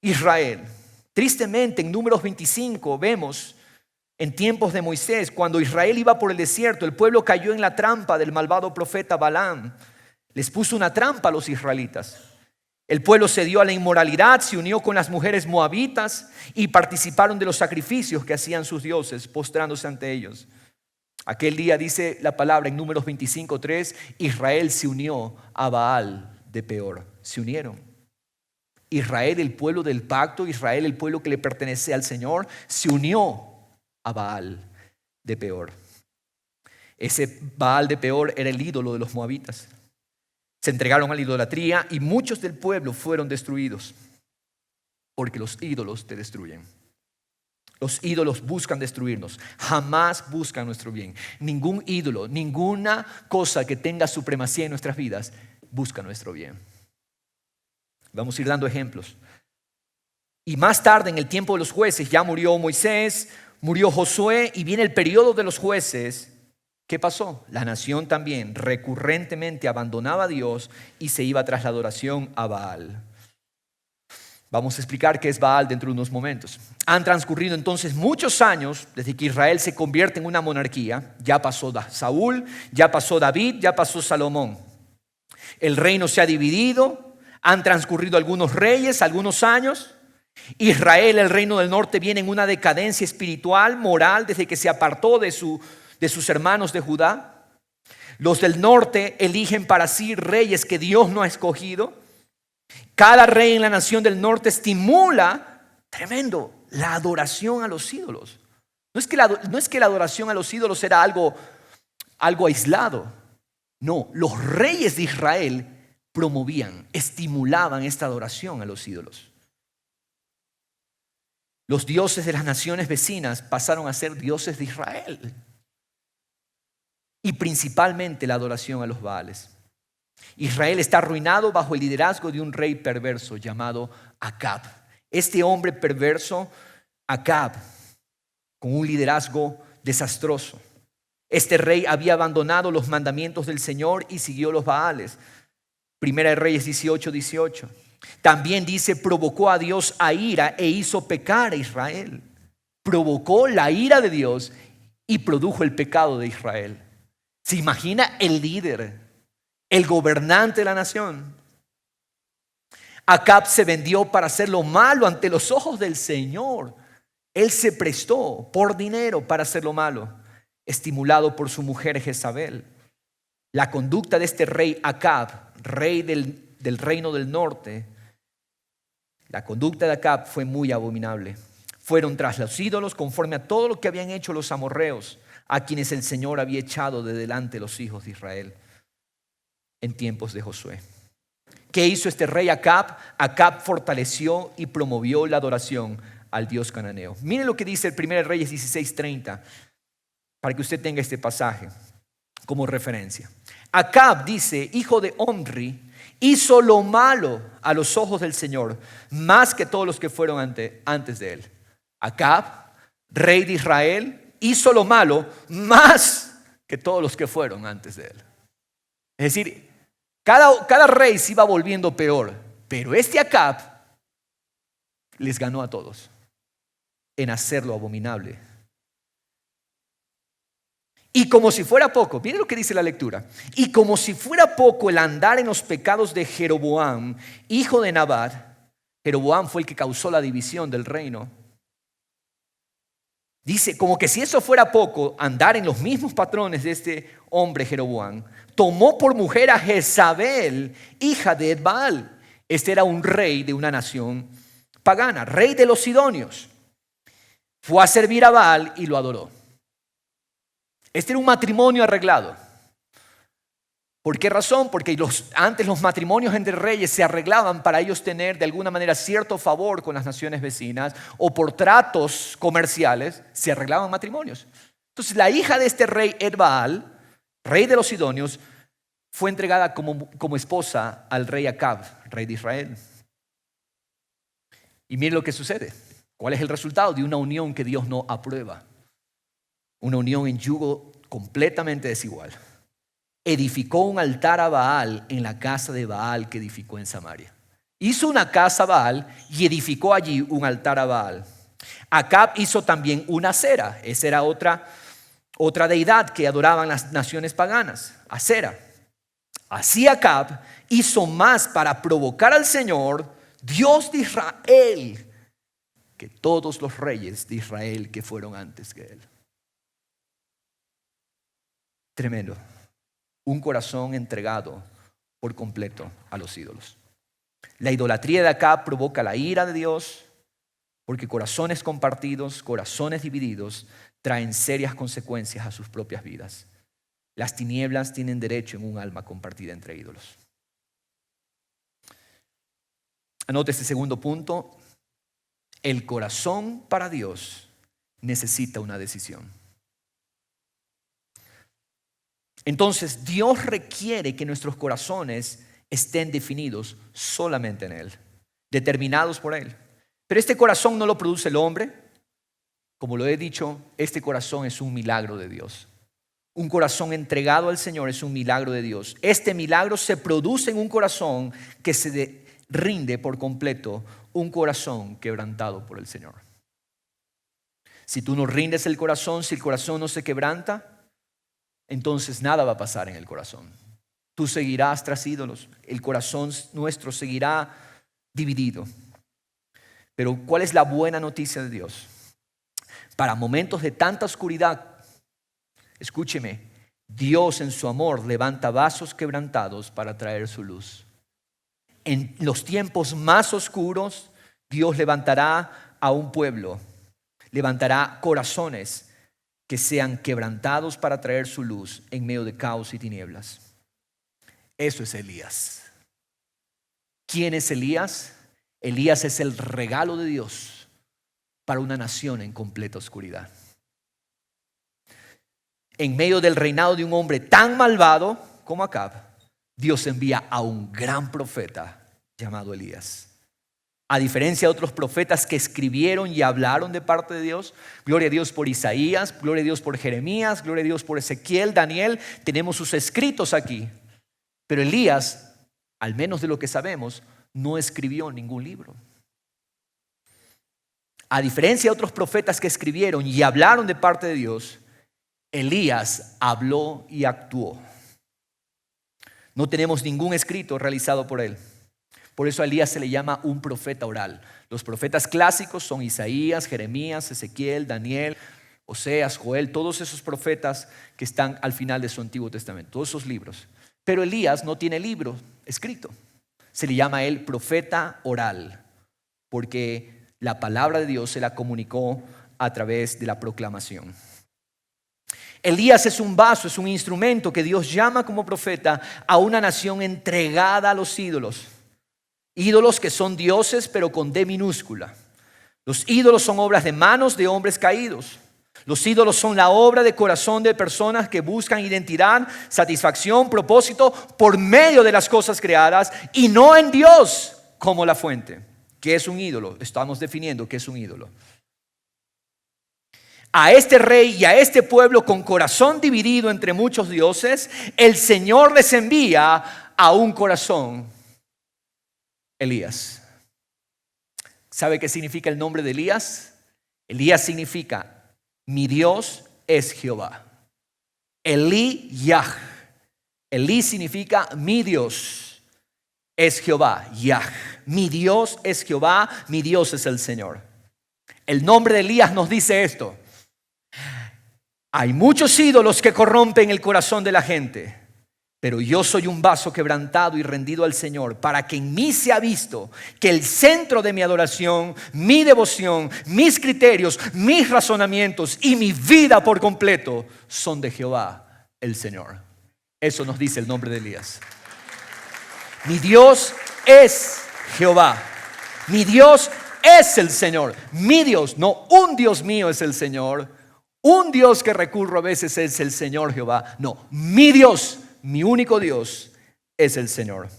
Speaker 1: Israel. Tristemente, en Números 25 vemos, en tiempos de Moisés, cuando Israel iba por el desierto, el pueblo cayó en la trampa del malvado profeta Balaam. Les puso una trampa a los israelitas. El pueblo se dio a la inmoralidad, se unió con las mujeres moabitas y participaron de los sacrificios que hacían sus dioses, postrándose ante ellos. Aquel día, dice la palabra en Números 25:3, Israel se unió a Baal de Peor. Se unieron. Israel, el pueblo del pacto, Israel, el pueblo que le pertenece al Señor, se unió a Baal de Peor. Ese Baal de Peor era el ídolo de los moabitas. Se entregaron a la idolatría y muchos del pueblo fueron destruidos, porque los ídolos te destruyen. Los ídolos buscan destruirnos, jamás buscan nuestro bien. Ningún ídolo, ninguna cosa que tenga supremacía en nuestras vidas busca nuestro bien. Vamos a ir dando ejemplos. Y más tarde, en el tiempo de los jueces, ya murió Moisés, murió Josué y viene el periodo de los jueces. ¿Qué pasó? La nación también recurrentemente abandonaba a Dios y se iba tras la adoración a Baal. Vamos a explicar qué es Baal dentro de unos momentos. Han transcurrido entonces muchos años desde que Israel se convierte en una monarquía. Ya pasó Saúl, ya pasó David, ya pasó Salomón. El reino se ha dividido, han transcurrido algunos reyes, algunos años. Israel, el reino del norte, viene en una decadencia espiritual, moral, desde que se apartó de sus hermanos de Judá. Los del norte eligen para sí reyes que Dios no ha escogido. Cada rey en la nación del norte estimula, tremendo, la adoración a los ídolos. No es que la adoración a los ídolos era algo aislado. No, los reyes de Israel promovían, estimulaban esta adoración a los ídolos. Los dioses de las naciones vecinas pasaron a ser dioses de Israel. Y principalmente la adoración a los Baales. Israel está arruinado bajo el liderazgo de un rey perverso llamado Acab. Este hombre perverso, Acab, con un liderazgo desastroso. Este rey había abandonado los mandamientos del Señor y siguió los Baales. Primera de Reyes 18:18. También dice, provocó a Dios a ira e hizo pecar a Israel. Provocó la ira de Dios y produjo el pecado de Israel. ¿Se imagina el líder, el gobernante de la nación? Acab se vendió para hacer lo malo ante los ojos del Señor. Él se prestó por dinero para hacer lo malo, estimulado por su mujer Jezabel. La conducta de este rey Acab, rey del reino del norte, la conducta de Acab fue muy abominable. Fueron tras los ídolos conforme a todo lo que habían hecho los amorreos, a quienes el Señor había echado de delante los hijos de Israel en tiempos de Josué. ¿Qué hizo este rey Acab? Acab fortaleció y promovió la adoración al Dios cananeo. Miren lo que dice el 1 Reyes 16:30, para que usted tenga este pasaje como referencia. Acab, dice, hijo de Omri, hizo lo malo a los ojos del Señor, más que todos los que fueron antes de él. Acab, rey de Israel, hizo lo malo más que todos los que fueron antes de él. Es decir, cada rey se iba volviendo peor, pero este Acab les ganó a todos en hacer lo abominable. Y como si fuera poco, miren lo que dice la lectura. Y como si fuera poco el andar en los pecados de Jeroboam, hijo de Nabat. Jeroboam fue el que causó la división del reino. Dice, como que si eso fuera poco, andar en los mismos patrones de este hombre Jeroboam, tomó por mujer a Jezabel, hija de Edbaal. Este era un rey de una nación pagana, rey de los sidonios. Fue a servir a Baal y lo adoró. Este era un matrimonio arreglado. ¿Por qué razón? Porque antes los matrimonios entre reyes se arreglaban para ellos tener de alguna manera cierto favor con las naciones vecinas, o por tratos comerciales se arreglaban matrimonios. Entonces la hija de este rey Edbaal, rey de los sidonios, fue entregada como esposa al rey Acab, rey de Israel. Y miren lo que sucede. ¿Cuál es el resultado de una unión que Dios no aprueba? Una unión en yugo completamente desigual. Edificó un altar a Baal en la casa de Baal que edificó en Samaria. Hizo una casa a Baal y edificó allí un altar a Baal. Acab hizo también una Acera. Esa era otra deidad que adoraban las naciones paganas, Acera. Así Acab hizo más para provocar al Señor, Dios de Israel, que todos los reyes de Israel que fueron antes que él. Tremendo. Un corazón entregado por completo a los ídolos. La idolatría de Acab provoca la ira de Dios, porque corazones compartidos, corazones divididos, traen serias consecuencias a sus propias vidas. Las tinieblas tienen derecho en un alma compartida entre ídolos. Anote este segundo punto. El corazón para Dios necesita una decisión. Entonces, Dios requiere que nuestros corazones estén definidos solamente en Él, determinados por Él. Pero este corazón no lo produce el hombre. Como lo he dicho, este corazón es un milagro de Dios. Un corazón entregado al Señor es un milagro de Dios. Este milagro se produce en un corazón que se rinde por completo, un corazón quebrantado por el Señor. Si tú no rindes el corazón, si el corazón no se quebranta, entonces nada va a pasar en el corazón. Tú seguirás tras ídolos. El corazón nuestro seguirá dividido. Pero ¿cuál es la buena noticia de Dios? Para momentos de tanta oscuridad, escúcheme, Dios en su amor levanta vasos quebrantados para traer su luz. En los tiempos más oscuros, Dios levantará a un pueblo, levantará corazones que sean quebrantados para traer su luz en medio de caos y tinieblas. Eso es Elías. ¿Quién es Elías? Elías es el regalo de Dios para una nación en completa oscuridad. En medio del reinado de un hombre tan malvado como Acab, Dios envía a un gran profeta llamado Elías. A diferencia de otros profetas que escribieron y hablaron de parte de Dios, gloria a Dios por Isaías, gloria a Dios por Jeremías, gloria a Dios por Ezequiel, Daniel, tenemos sus escritos aquí. Pero Elías, al menos de lo que sabemos, no escribió ningún libro. A diferencia de otros profetas que escribieron y hablaron de parte de Dios, Elías habló y actuó. No tenemos ningún escrito realizado por él. Por eso a Elías se le llama un profeta oral. Los profetas clásicos son Isaías, Jeremías, Ezequiel, Daniel, Oseas, Joel, todos esos profetas que están al final de su Antiguo Testamento, todos esos libros. Pero Elías no tiene libro escrito. Se le llama a él profeta oral, porque la palabra de Dios se la comunicó a través de la proclamación. Elías es un vaso, es un instrumento que Dios llama como profeta a una nación entregada a los ídolos. Ídolos que son dioses pero con D minúscula. Los ídolos son obras de manos de hombres caídos. Los ídolos son la obra de corazón de personas que buscan identidad, satisfacción, propósito por medio de las cosas creadas y no en Dios como la fuente. ¿Qué es un ídolo? Estamos definiendo qué es un ídolo. A este rey y a este pueblo con corazón dividido entre muchos dioses, el Señor les envía a un corazón, Elías. ¿Sabe qué significa el nombre de Elías? Elías significa mi Dios es Jehová. Elí Yah. Elí significa mi Dios es Jehová, Yah. Mi Dios es Jehová, mi Dios es el Señor. El nombre de Elías nos dice esto. Hay muchos ídolos que corrompen el corazón de la gente, pero yo soy un vaso quebrantado y rendido al Señor para que en mí sea visto que el centro de mi adoración, mi devoción, mis criterios, mis razonamientos y mi vida por completo son de Jehová, el Señor. Eso nos dice el nombre de Elías. Mi Dios es Jehová. Mi Dios es el Señor. Mi Dios, no un Dios mío es el Señor. Un Dios que recurro a veces es el Señor Jehová. No, mi Dios, mi único Dios es el Señor.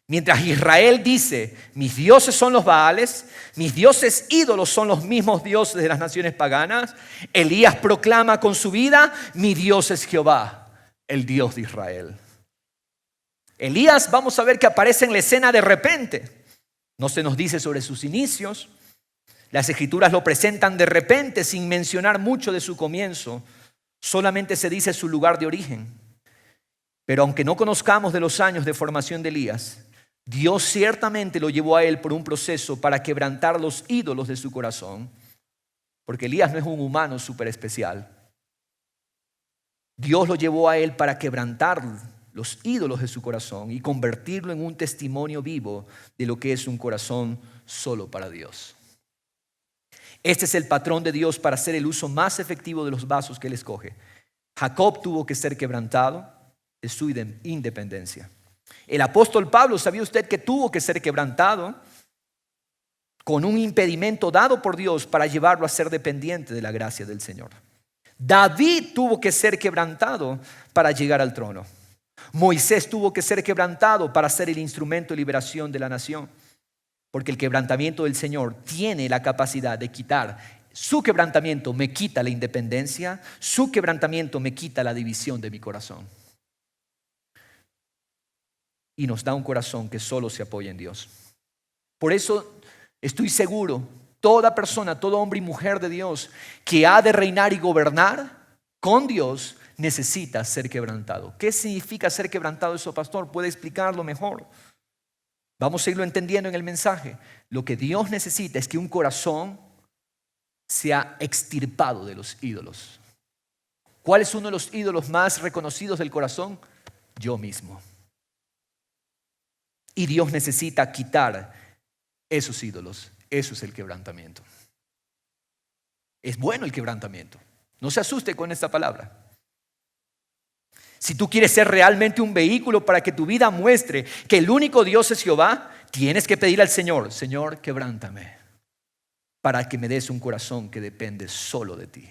Speaker 1: Mientras Israel dice, mis dioses son los Baales, mis dioses ídolos son los mismos dioses de las naciones paganas, Elías proclama con su vida, mi Dios es Jehová, el Dios de Israel. Elías, vamos a ver que aparece en la escena de repente. No se nos dice sobre sus inicios. Las escrituras lo presentan de repente sin mencionar mucho de su comienzo. Solamente se dice su lugar de origen. Pero aunque no conozcamos de los años de formación de Elías, Dios ciertamente lo llevó a él por un proceso para quebrantar los ídolos de su corazón. Porque Elías no es un humano súper especial. Dios lo llevó a él para quebrantar los ídolos de su corazón y convertirlo en un testimonio vivo de lo que es un corazón solo para Dios. Este es el patrón de Dios para hacer el uso más efectivo de los vasos que Él escoge. Jacob tuvo que ser quebrantado de su independencia. El apóstol Pablo, ¿sabía usted que tuvo que ser quebrantado con un impedimento dado por Dios para llevarlo a ser dependiente de la gracia del Señor? David tuvo que ser quebrantado para llegar al trono. Moisés tuvo que ser quebrantado para ser el instrumento de liberación de la nación. Porque el quebrantamiento del Señor tiene la capacidad de quitar. Su quebrantamiento me quita la independencia. Su quebrantamiento me quita la división de mi corazón. Y nos da un corazón que solo se apoya en Dios. Por eso estoy seguro, toda persona, todo hombre y mujer de Dios que ha de reinar y gobernar con Dios, necesita ser quebrantado. ¿Qué significa ser quebrantado eso, pastor? ¿Puede explicarlo mejor? Vamos a irlo entendiendo en el mensaje. Lo que Dios necesita es que un corazón sea extirpado de los ídolos. ¿Cuál es uno de los ídolos más reconocidos del corazón? Yo mismo. Y Dios necesita quitar esos ídolos. Eso es el quebrantamiento. Es bueno el quebrantamiento. No se asuste con esta palabra. Si tú quieres ser realmente un vehículo para que tu vida muestre que el único Dios es Jehová, tienes que pedir al Señor: Señor, quebrántame, para que me des un corazón que depende solo de ti.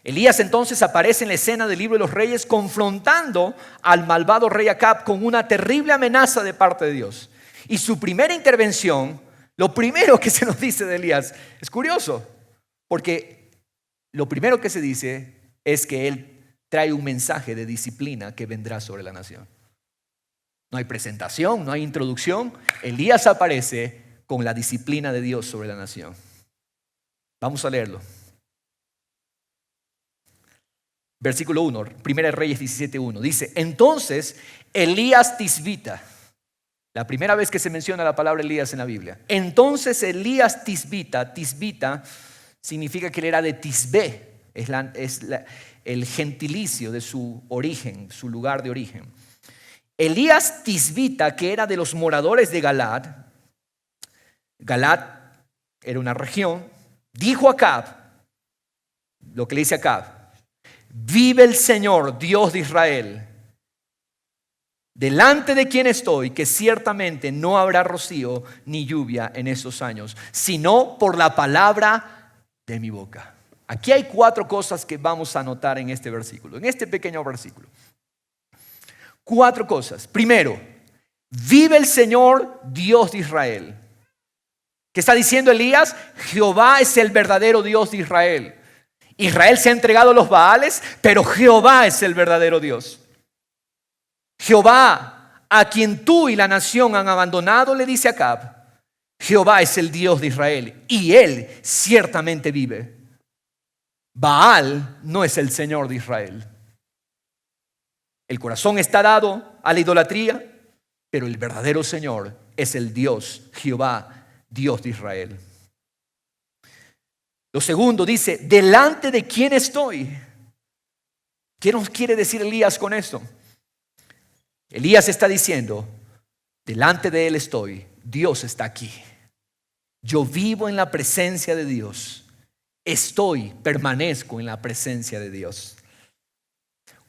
Speaker 1: Elías entonces aparece en la escena del libro de los Reyes confrontando al malvado rey Acab con una terrible amenaza de parte de Dios. Y su primera intervención, lo primero que se nos dice de Elías, es curioso, porque lo primero que se dice es que él trae un mensaje de disciplina que vendrá sobre la nación. No hay presentación, no hay introducción. Elías aparece con la disciplina de Dios sobre la nación. Vamos a leerlo. Versículo 1, 1 Reyes 17:1, dice: entonces Elías Tisbita, la primera vez que se menciona la palabra Elías en la Biblia. Entonces Elías Tisbita, Tisbita significa que él era de Tisbé, el gentilicio de su origen, su lugar de origen. Elías Tisbita, que era de los moradores de Galad, Galad era una región, dijo a Acab, lo que le dice a Acab: vive el Señor, Dios de Israel, delante de quien estoy, que ciertamente no habrá rocío ni lluvia en estos años, sino por la palabra de mi boca. Aquí hay 4 cosas que vamos a notar en este versículo, en este pequeño versículo. 4 cosas. Primero, vive el Señor, Dios de Israel. ¿Qué está diciendo Elías? Jehová es el verdadero Dios de Israel. Israel se ha entregado a los Baales, pero Jehová es el verdadero Dios. Jehová, a quien tú y la nación han abandonado, le dice a Acab: Jehová es el Dios de Israel y él ciertamente vive. Baal no es el Señor de Israel. El corazón está dado a la idolatría, pero el verdadero Señor es el Dios, Jehová, Dios de Israel. Lo segundo dice: delante de quién estoy. ¿Qué nos quiere decir Elías con esto? Elías está diciendo: delante de él estoy, Dios está aquí. Yo vivo en la presencia de Dios. Permanezco en la presencia de Dios.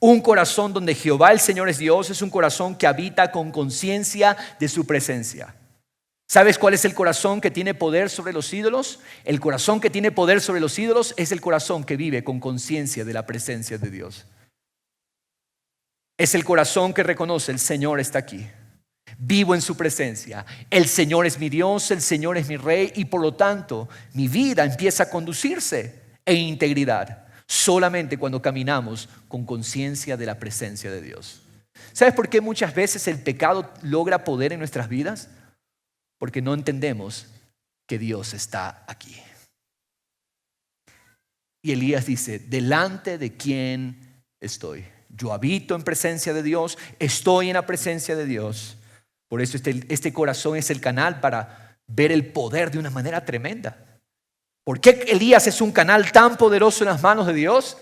Speaker 1: Un corazón donde Jehová el Señor es Dios es un corazón que habita con conciencia de su presencia. ¿Sabes cuál es el corazón que tiene poder sobre los ídolos? El corazón que tiene poder sobre los ídolos es el corazón que vive con conciencia de la presencia de Dios. Es el corazón que reconoce: el Señor está aquí. Vivo en su presencia. El Señor es mi Dios, el Señor es mi Rey, y por lo tanto mi vida empieza a conducirse en integridad solamente cuando caminamos con conciencia de la presencia de Dios. ¿Sabes por qué muchas veces el pecado logra poder en nuestras vidas? Porque no entendemos que Dios está aquí. Y Elías dice: delante de quién estoy. Yo habito en presencia de Dios, estoy en la presencia de Dios. Por eso este corazón es el canal para ver el poder de una manera tremenda. ¿Por qué Elías es un canal tan poderoso en las manos de Dios?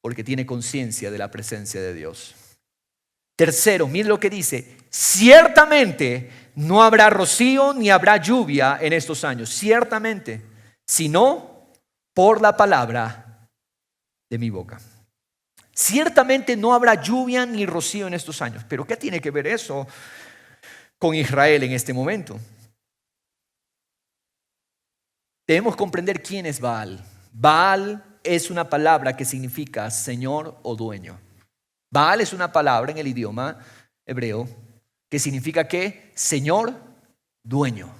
Speaker 1: Porque tiene conciencia de la presencia de Dios. Tercero, mire lo que dice: ciertamente no habrá rocío ni habrá lluvia en estos años. Ciertamente, sino por la palabra de mi boca. Ciertamente no habrá lluvia ni rocío en estos años. ¿Pero qué tiene que ver eso con Israel en este momento? Debemos comprender quién es Baal. Baal es una palabra que significa señor o dueño. Baal es una palabra en el idioma hebreo que significa ¿qué? Señor, dueño.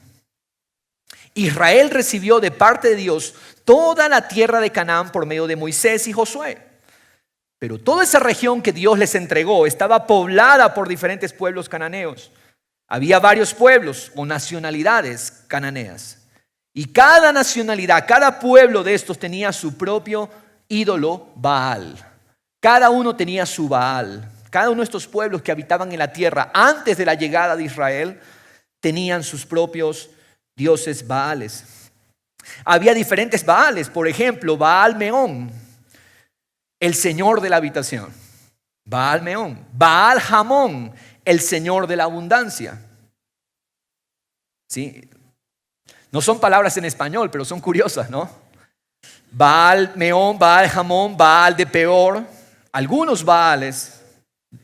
Speaker 1: Israel recibió de parte de Dios toda la tierra de Canaán por medio de Moisés y Josué. Pero toda esa región que Dios les entregó estaba poblada por diferentes pueblos cananeos. Había varios pueblos o nacionalidades cananeas. Y cada nacionalidad, cada pueblo de estos tenía su propio ídolo Baal. Cada uno tenía su Baal. Cada uno de estos pueblos que habitaban en la tierra antes de la llegada de Israel tenían sus propios dioses Baales. Había diferentes Baales, por ejemplo, Baal Meón, el señor de la habitación. Baal Meón. Baal Jamón, el señor de la abundancia. ¿Sí? No son palabras en español, pero son curiosas, ¿no? Baal Meón, Baal Jamón, Baal de Peor. Algunos Baales,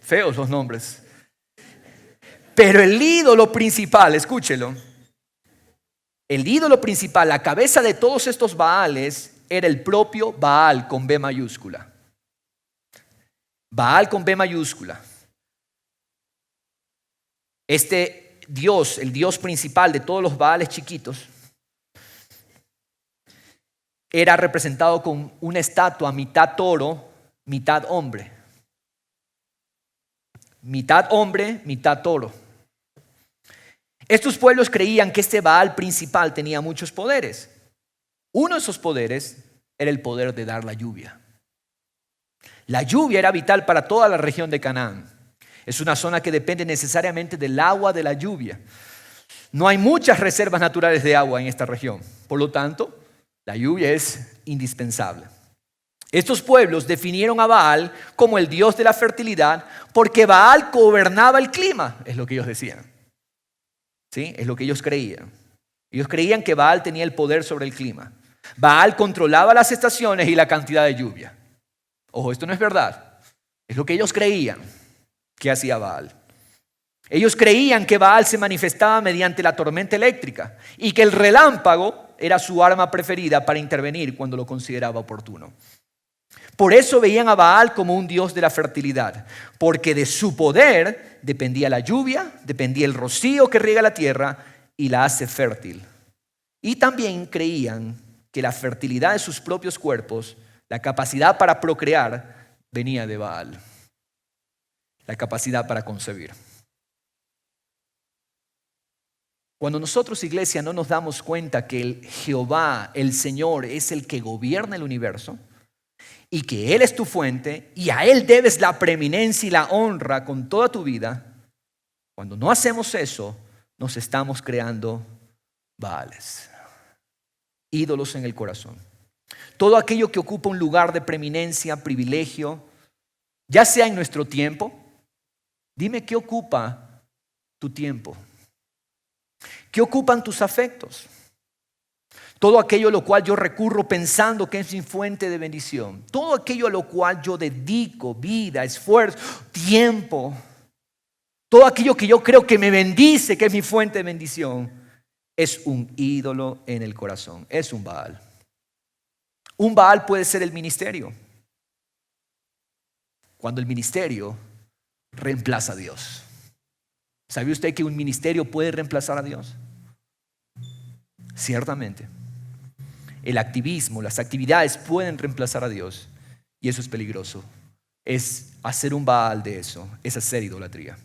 Speaker 1: feos los nombres. Pero el ídolo principal, escúchelo. El ídolo principal, la cabeza de todos estos Baales, era el propio Baal con B mayúscula. Baal con B mayúscula. Este Dios, el Dios principal de todos los Baales chiquitos, era representado con una estatua mitad toro, mitad hombre. Mitad hombre, mitad toro. Estos pueblos creían que este Baal principal tenía muchos poderes. Uno de esos poderes era el poder de dar la lluvia. La lluvia era vital para toda la región de Canaán. Es una zona que depende necesariamente del agua de la lluvia. No hay muchas reservas naturales de agua en esta región. Por lo tanto, la lluvia es indispensable. Estos pueblos definieron a Baal como el dios de la fertilidad porque Baal gobernaba el clima, es lo que ellos decían. ¿Sí? Es lo que ellos creían. Ellos creían que Baal tenía el poder sobre el clima. Baal controlaba las estaciones y la cantidad de lluvia. Ojo, esto no es verdad. Es lo que ellos creían que hacía Baal. Ellos creían que Baal se manifestaba mediante la tormenta eléctrica y que el relámpago era su arma preferida para intervenir cuando lo consideraba oportuno. Por eso veían a Baal como un dios de la fertilidad, porque de su poder dependía la lluvia, dependía el rocío que riega la tierra y la hace fértil. Y también creían que la fertilidad de sus propios cuerpos, la capacidad para procrear, venía de Baal. La capacidad para concebir. Cuando nosotros, iglesia, no nos damos cuenta que el Jehová, el Señor, es el que gobierna el universo y que Él es tu fuente y a Él debes la preeminencia y la honra con toda tu vida, cuando no hacemos eso, nos estamos creando Baales, ídolos en el corazón. Todo aquello que ocupa un lugar de preeminencia, privilegio, ya sea en nuestro tiempo. Dime, ¿qué ocupa tu tiempo? ¿Qué ocupan tus afectos? Todo aquello a lo cual yo recurro pensando que es mi fuente de bendición. Todo aquello a lo cual yo dedico vida, esfuerzo, tiempo. Todo aquello que yo creo que me bendice, que es mi fuente de bendición, es un ídolo en el corazón. Es un Baal. Un Baal puede ser el ministerio. Cuando el ministerio reemplaza a Dios. ¿Sabía usted que un ministerio puede reemplazar a Dios? Ciertamente. El activismo, las actividades pueden reemplazar a Dios y eso es peligroso. Es hacer un Baal de eso, es hacer idolatría.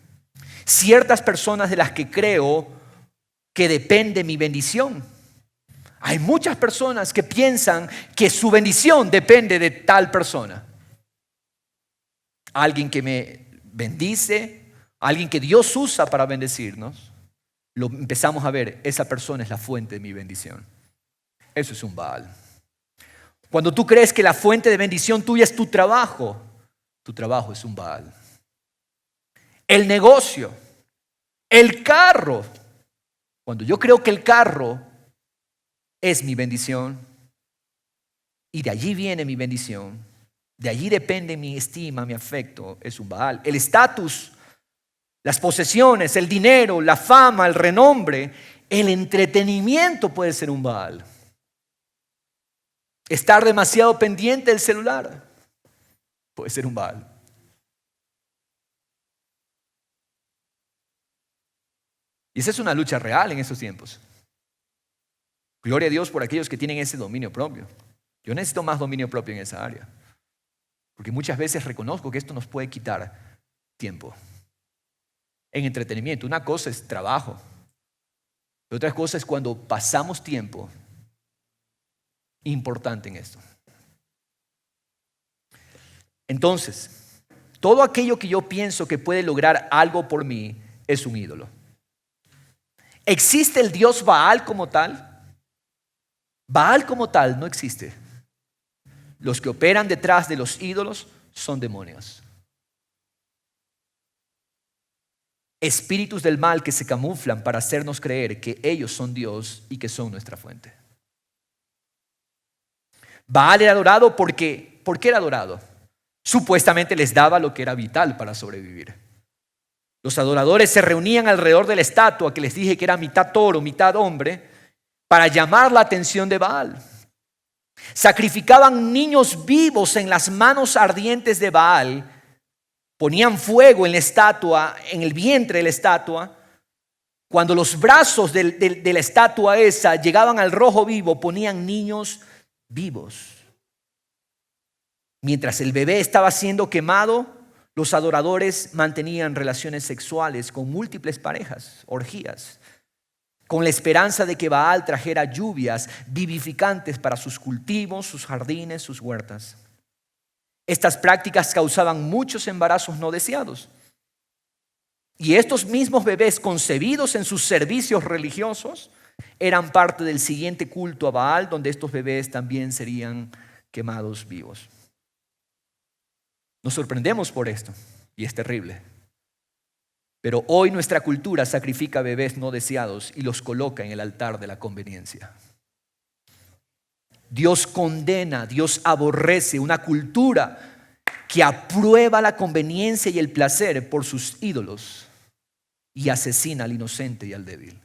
Speaker 1: Ciertas personas de las que creo que depende mi bendición. Hay muchas personas que piensan que su bendición depende de tal persona. Alguien que me bendice, alguien que Dios usa para bendecirnos, lo empezamos a ver, esa persona es la fuente de mi bendición. Eso es un Baal. Cuando tú crees que la fuente de bendición tuya es tu trabajo es un Baal. El negocio, el carro. Cuando yo creo que el carro es mi bendición y de allí viene mi bendición, de allí depende mi estima, mi afecto, es un Baal. El estatus, las posesiones, el dinero, la fama, el renombre, el entretenimiento puede ser un Baal. Estar demasiado pendiente del celular puede ser un Baal. Y esa es una lucha real en estos tiempos. Gloria a Dios por aquellos que tienen ese dominio propio. Yo necesito más dominio propio en esa área. Porque muchas veces reconozco que esto nos puede quitar tiempo. En entretenimiento, una cosa es trabajo. Y otra cosa es cuando pasamos tiempo importante en esto. Entonces, todo aquello que yo pienso que puede lograr algo por mí es un ídolo. ¿Existe el Dios Baal como tal? Baal como tal no existe. Los que operan detrás de los ídolos son demonios. Espíritus del mal que se camuflan para hacernos creer que ellos son Dios y que son nuestra fuente. Baal era adorado ¿por qué era adorado? Supuestamente les daba lo que era vital para sobrevivir. Los adoradores se reunían alrededor de la estatua que les dije que era mitad toro, mitad hombre, para llamar la atención de Baal. Sacrificaban niños vivos en las manos ardientes de Baal. Ponían fuego en la estatua, en el vientre de la estatua. Cuando los brazos de la estatua esa llegaban al rojo vivo, ponían niños vivos. Mientras el bebé estaba siendo quemado, los adoradores mantenían relaciones sexuales con múltiples parejas, orgías, con la esperanza de que Baal trajera lluvias vivificantes para sus cultivos, sus jardines, sus huertas. Estas prácticas causaban muchos embarazos no deseados. Y estos mismos bebés concebidos en sus servicios religiosos eran parte del siguiente culto a Baal, donde estos bebés también serían quemados vivos. Nos sorprendemos por esto y es terrible. Pero hoy nuestra cultura sacrifica bebés no deseados y los coloca en el altar de la conveniencia. Dios condena, Dios aborrece una cultura que aprueba la conveniencia y el placer por sus ídolos y asesina al inocente y al débil.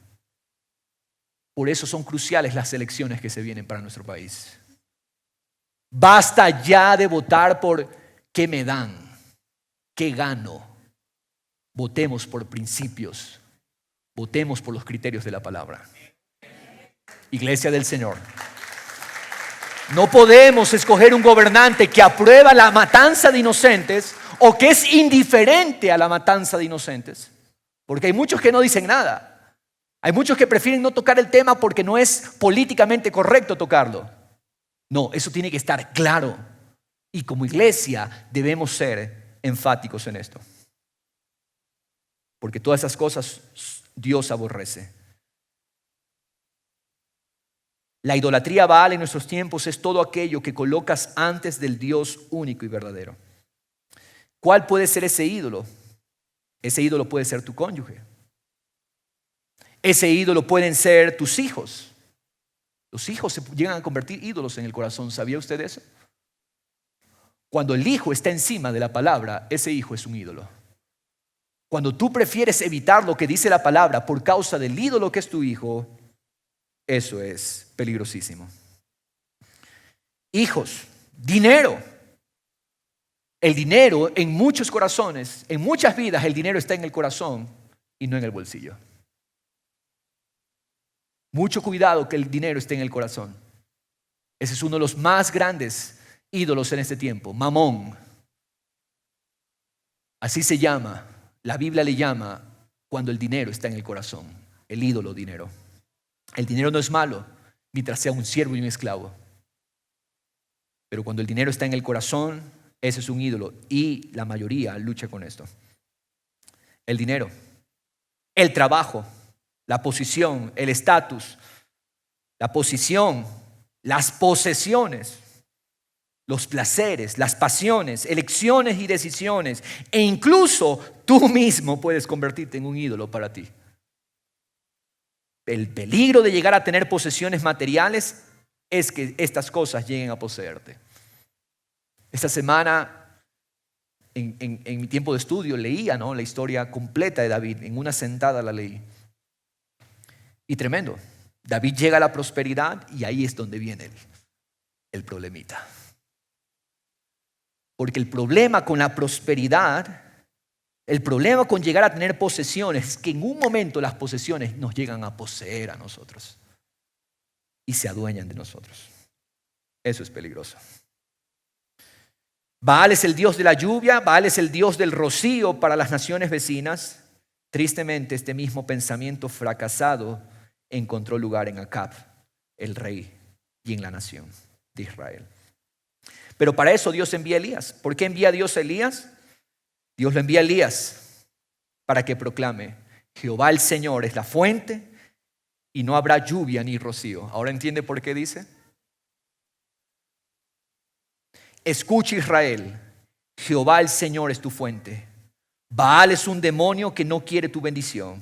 Speaker 1: Por eso son cruciales las elecciones que se vienen para nuestro país. Basta ya de votar por qué me dan, qué gano. Votemos por principios, votemos por los criterios de la palabra. Iglesia del Señor. No podemos escoger un gobernante que aprueba la matanza de inocentes o que es indiferente a la matanza de inocentes. Porque hay muchos que no dicen nada. Hay muchos que prefieren no tocar el tema porque no es políticamente correcto tocarlo. No, eso tiene que estar claro. Y como iglesia debemos ser enfáticos en esto. Porque todas esas cosas Dios aborrece. La idolatría Baal en nuestros tiempos es todo aquello que colocas antes del Dios único y verdadero. ¿Cuál puede ser ese ídolo? Ese ídolo puede ser tu cónyuge. Ese ídolo pueden ser tus hijos. Los hijos se llegan a convertir ídolos en el corazón. ¿Sabía usted eso? Cuando el hijo está encima de la palabra, ese hijo es un ídolo. Cuando tú prefieres evitar lo que dice la palabra por causa del ídolo que es tu hijo, eso es peligrosísimo. Hijos, dinero. El dinero en muchos corazones, en muchas vidas, el dinero está en el corazón y no en el bolsillo. Mucho cuidado que el dinero esté en el corazón. Ese es uno de los más grandes ídolos en este tiempo, Mamón. Así se llama, la Biblia le llama cuando el dinero está en el corazón, el ídolo dinero. El dinero no es malo mientras sea un siervo y un esclavo. Pero cuando el dinero está en el corazón, ese es un ídolo y la mayoría lucha con esto. El dinero, el trabajo, la posición, el estatus, la posición, las posesiones, los placeres, las pasiones, elecciones y decisiones, e incluso tú mismo puedes convertirte en un ídolo para ti. El peligro de llegar a tener posesiones materiales es que estas cosas lleguen a poseerte. Esta semana, en mi tiempo de estudio, leía, ¿no?, la historia completa de David. En una sentada la leí. Y tremendo. David llega a la prosperidad y ahí es donde viene el problemita. Porque el problema con la prosperidad, el problema con llegar a tener posesiones, es que en un momento las posesiones nos llegan a poseer a nosotros y se adueñan de nosotros. Eso es peligroso. Baal es el dios de la lluvia, Baal es el dios del rocío para las naciones vecinas. Tristemente, este mismo pensamiento fracasado encontró lugar en Acab, el rey, y en la nación de Israel. Pero para eso Dios envía a Elías. ¿Por qué envía a Dios a Elías? Dios lo envía a Elías para que proclame: Jehová el Señor es la fuente y no habrá lluvia ni rocío. ¿Ahora entiende por qué dice? Escucha, Israel, Jehová el Señor es tu fuente. Baal es un demonio que no quiere tu bendición.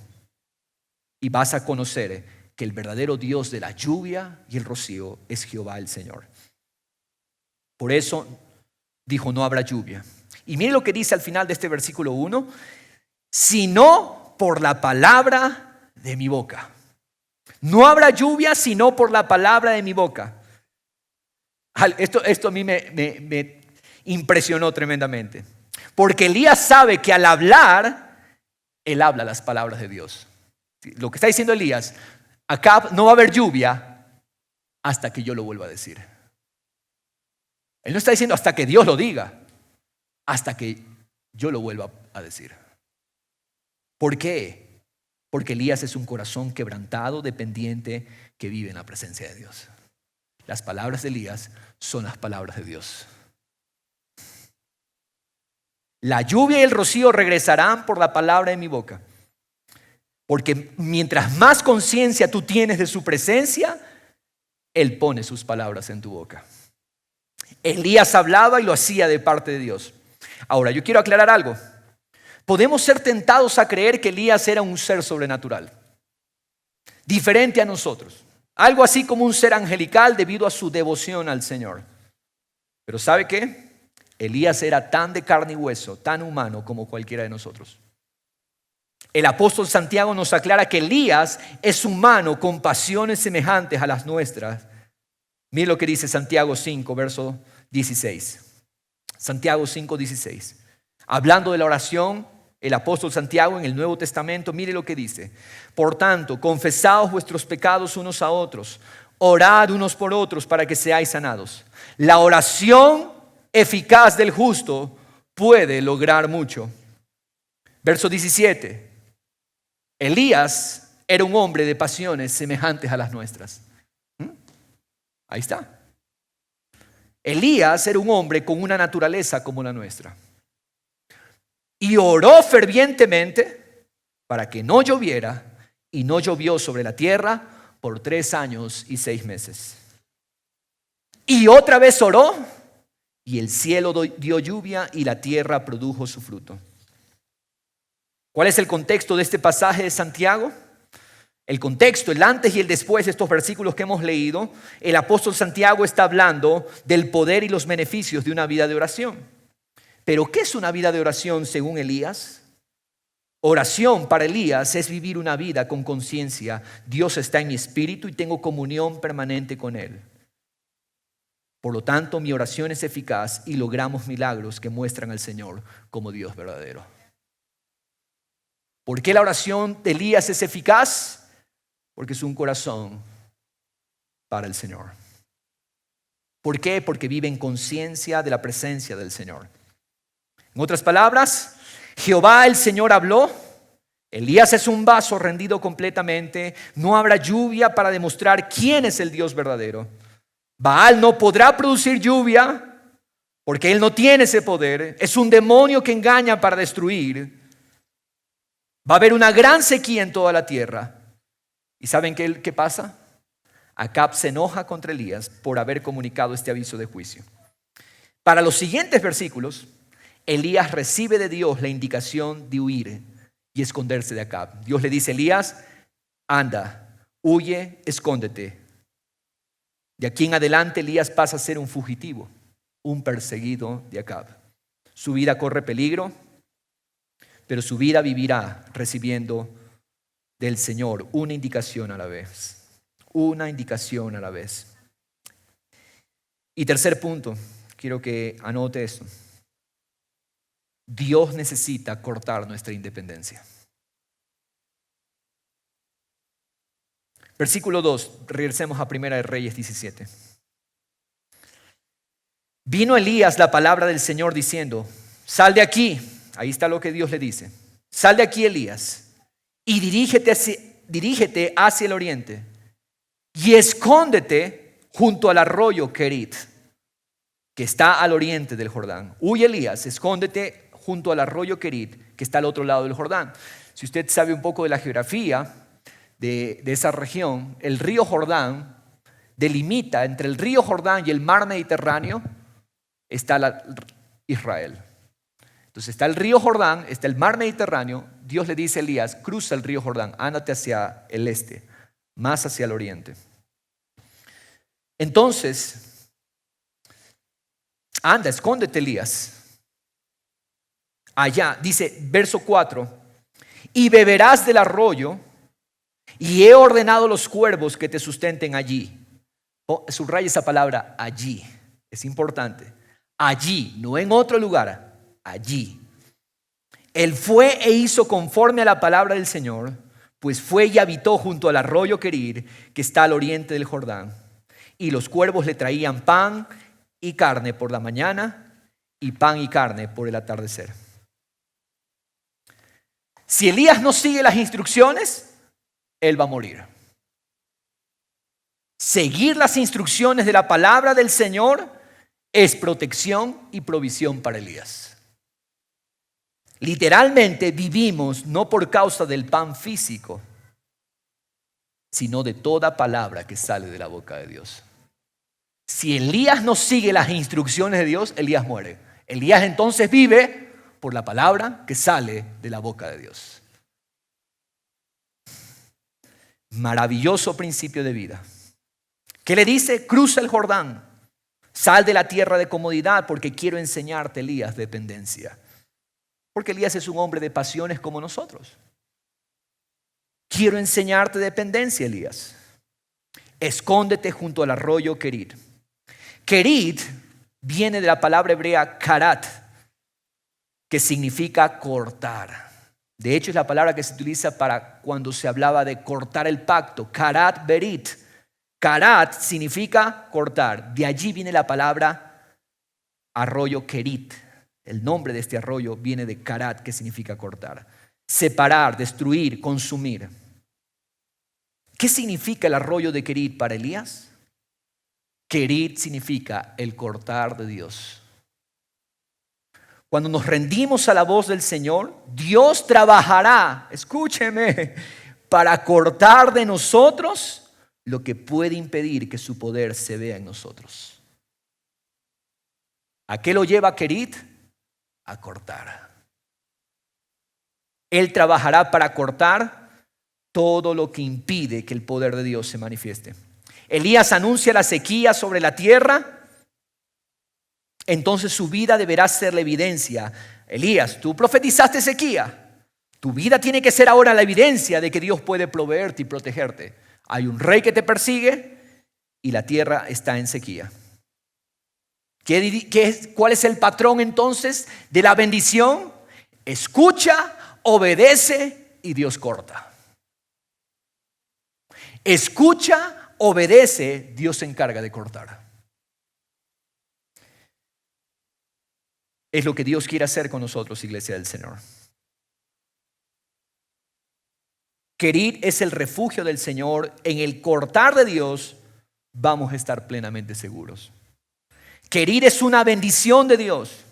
Speaker 1: Y vas a conocer que el verdadero Dios de la lluvia y el rocío es Jehová el Señor. Por eso dijo: no habrá lluvia. Y mire lo que dice al final de este versículo 1: sino por la palabra de mi boca. No habrá lluvia sino por la palabra de mi boca. Esto a mí me impresionó tremendamente. Porque Elías sabe que al hablar, él habla las palabras de Dios. Lo que está diciendo Elías: acá no va a haber lluvia hasta que yo lo vuelva a decir. Él no está diciendo hasta que Dios lo diga, hasta que yo lo vuelva a decir. ¿Por qué? Porque Elías es un corazón quebrantado, dependiente, que vive en la presencia de Dios. Las palabras de Elías son las palabras de Dios. La lluvia y el rocío regresarán por la palabra de mi boca. Porque mientras más conciencia tú tienes de su presencia, Él pone sus palabras en tu boca. Elías hablaba y lo hacía de parte de Dios. Ahora, yo quiero aclarar algo. Podemos ser tentados a creer que Elías era un ser sobrenatural, diferente a nosotros. Algo así como un ser angelical debido a su devoción al Señor. Pero ¿sabe qué? Elías era tan de carne y hueso, tan humano como cualquiera de nosotros. El apóstol Santiago nos aclara que Elías es humano con pasiones semejantes a las nuestras. Mire lo que dice Santiago 5, verso 16. Santiago 5, 16. Hablando de la oración, el apóstol Santiago en el Nuevo Testamento, mire lo que dice: por tanto, confesaos vuestros pecados unos a otros, orad unos por otros para que seáis sanados. La oración eficaz del justo puede lograr mucho. Verso 17. Elías era un hombre de pasiones semejantes a las nuestras. Ahí está. Elías era un hombre con una naturaleza como la nuestra. Y oró fervientemente para que no lloviera, y no llovió sobre la tierra por 3 años y 6 meses. Y otra vez oró, y el cielo dio lluvia y la tierra produjo su fruto. ¿Cuál es el contexto de este pasaje de Santiago? El contexto, el antes y el después de estos versículos que hemos leído. El apóstol Santiago está hablando del poder y los beneficios de una vida de oración. Pero ¿qué es una vida de oración según Elías? Oración para Elías es vivir una vida con conciencia. Dios está en mi espíritu y tengo comunión permanente con Él. Por lo tanto, mi oración es eficaz y logramos milagros que muestran al Señor como Dios verdadero. ¿Por qué la oración de Elías es eficaz? Porque es un corazón para el Señor. ¿Por qué? Porque vive en conciencia de la presencia del Señor. En otras palabras, Jehová el Señor habló. Elías es un vaso rendido completamente. No habrá lluvia para demostrar quién es el Dios verdadero. Baal no podrá producir lluvia porque él no tiene ese poder. Es un demonio que engaña para destruir. Va a haber una gran sequía en toda la tierra. ¿Y saben qué pasa? Acab se enoja contra Elías por haber comunicado este aviso de juicio. Para los siguientes versículos, Elías recibe de Dios la indicación de huir y esconderse de Acab. Dios le dice a Elías: anda, huye, escóndete. De aquí en adelante Elías pasa a ser un fugitivo, un perseguido de Acab. Su vida corre peligro, pero su vida vivirá recibiendo del Señor una indicación a la vez. Una indicación a la vez. Y tercer punto, quiero que anote esto. Dios necesita cortar nuestra independencia. Versículo 2, regresemos a 1 de Reyes 17. Vino Elías la palabra del Señor diciendo: sal de aquí. Ahí está lo que Dios le dice. Sal de aquí, Elías, y dirígete hacia el oriente y escóndete junto al arroyo Kerit, que está al oriente del Jordán. Huye, Elías, escóndete junto al arroyo Querit, que está al otro lado del Jordán. Si usted sabe un poco de la geografía de esa región, el río Jordán delimita entre el río Jordán y el mar Mediterráneo, está Israel. Entonces está el río Jordán, está el mar Mediterráneo. Dios le dice a Elías, cruza el río Jordán, ándate hacia el este, más hacia el oriente. Entonces, anda, escóndete, Elías. Allá, dice, verso 4, y beberás del arroyo, y he ordenado a los cuervos que te sustenten allí. Subraya esa palabra, allí, es importante. Allí, no en otro lugar, allí. Él fue e hizo conforme a la palabra del Señor, pues fue y habitó junto al arroyo Querir, que está al oriente del Jordán. Y los cuervos le traían pan y carne por la mañana y pan y carne por el atardecer. Si Elías no sigue las instrucciones, él va a morir. Seguir las instrucciones de la palabra del Señor es protección y provisión para Elías. Literalmente vivimos no por causa del pan físico, sino de toda palabra que sale de la boca de Dios. Si Elías no sigue las instrucciones de Dios, Elías muere. Elías entonces vive por la palabra que sale de la boca de Dios. Maravilloso principio de vida. ¿Qué le dice? Cruza el Jordán. Sal de la tierra de comodidad porque quiero enseñarte, Elías, dependencia. Porque Elías es un hombre de pasiones como nosotros. Quiero enseñarte dependencia, Elías. Escóndete junto al arroyo Querit. Querit viene de la palabra hebrea karat, que significa cortar. De hecho, es la palabra que se utiliza para cuando se hablaba de cortar el pacto. Karat berit. Karat significa cortar. De allí viene la palabra arroyo Querit. El nombre de este arroyo viene de karat, que significa cortar. Separar, destruir, consumir. ¿Qué significa el arroyo de Querit para Elías? Querit significa el cortar de Dios. Cuando nos rendimos a la voz del Señor, Dios trabajará, escúcheme, para cortar de nosotros lo que puede impedir que su poder se vea en nosotros. ¿A qué lo lleva Querit? A cortar. Él trabajará para cortar todo lo que impide que el poder de Dios se manifieste. Elías anuncia la sequía sobre la tierra, entonces su vida deberá ser la evidencia. Elías, tú profetizaste sequía. Tu vida tiene que ser ahora la evidencia de que Dios puede proveerte y protegerte. Hay un rey que te persigue y la tierra está en sequía. ¿Cuál es el patrón entonces de la bendición? Escucha, obedece y Dios corta. Escucha, obedece, Dios se encarga de cortar. Es lo que Dios quiere hacer con nosotros, iglesia del Señor. Querit es el refugio del Señor. En el cortar de Dios vamos a estar plenamente seguros. Querit es una bendición de Dios.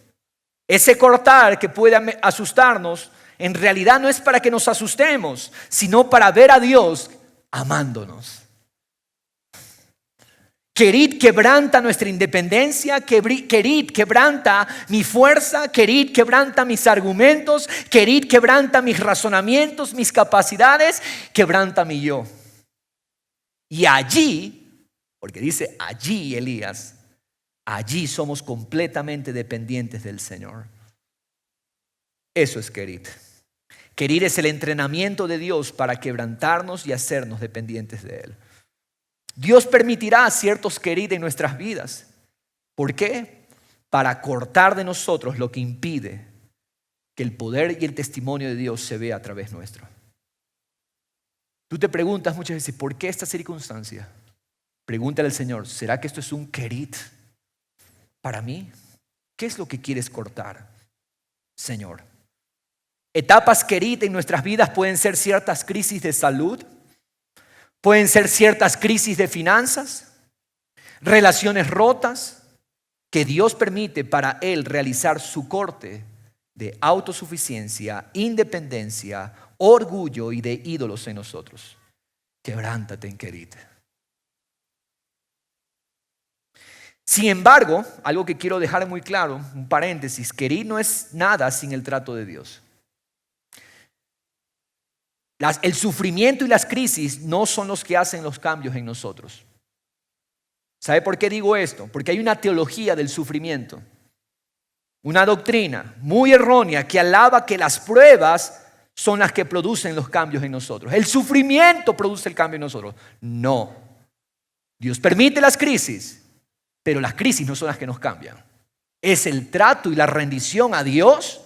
Speaker 1: Ese cortar que puede asustarnos, en realidad no es para que nos asustemos, sino para ver a Dios amándonos. Querit quebranta nuestra independencia, Querit quebranta mi fuerza, Querit quebranta mis argumentos, Querit quebranta mis razonamientos, mis capacidades, quebranta mi yo. Y allí, porque dice allí Elías, allí somos completamente dependientes del Señor. Eso es Querit. Querit es el entrenamiento de Dios para quebrantarnos y hacernos dependientes de Él. Dios permitirá ciertos Querit en nuestras vidas. ¿Por qué? Para cortar de nosotros lo que impide que el poder y el testimonio de Dios se vea a través nuestro. Tú te preguntas muchas veces, ¿por qué esta circunstancia? Pregúntale al Señor, ¿será que esto es un Querit para mí? ¿Qué es lo que quieres cortar, Señor? Etapas Querit en nuestras vidas pueden ser ciertas crisis de salud, pueden ser ciertas crisis de finanzas, relaciones rotas, que Dios permite para Él realizar su corte de autosuficiencia, independencia, orgullo y de ídolos en nosotros. Quebrántate en Kerit. Sin embargo, algo que quiero dejar muy claro, un paréntesis, Kerit no es nada sin el trato de Dios. El sufrimiento y las crisis no son los que hacen los cambios en nosotros. ¿Sabe por qué digo esto? Porque hay una teología del sufrimiento, una doctrina muy errónea que alaba que las pruebas son las que producen los cambios en nosotros. El sufrimiento produce el cambio en nosotros. No. Dios permite las crisis, pero las crisis no son las que nos cambian. Es el trato y la rendición a Dios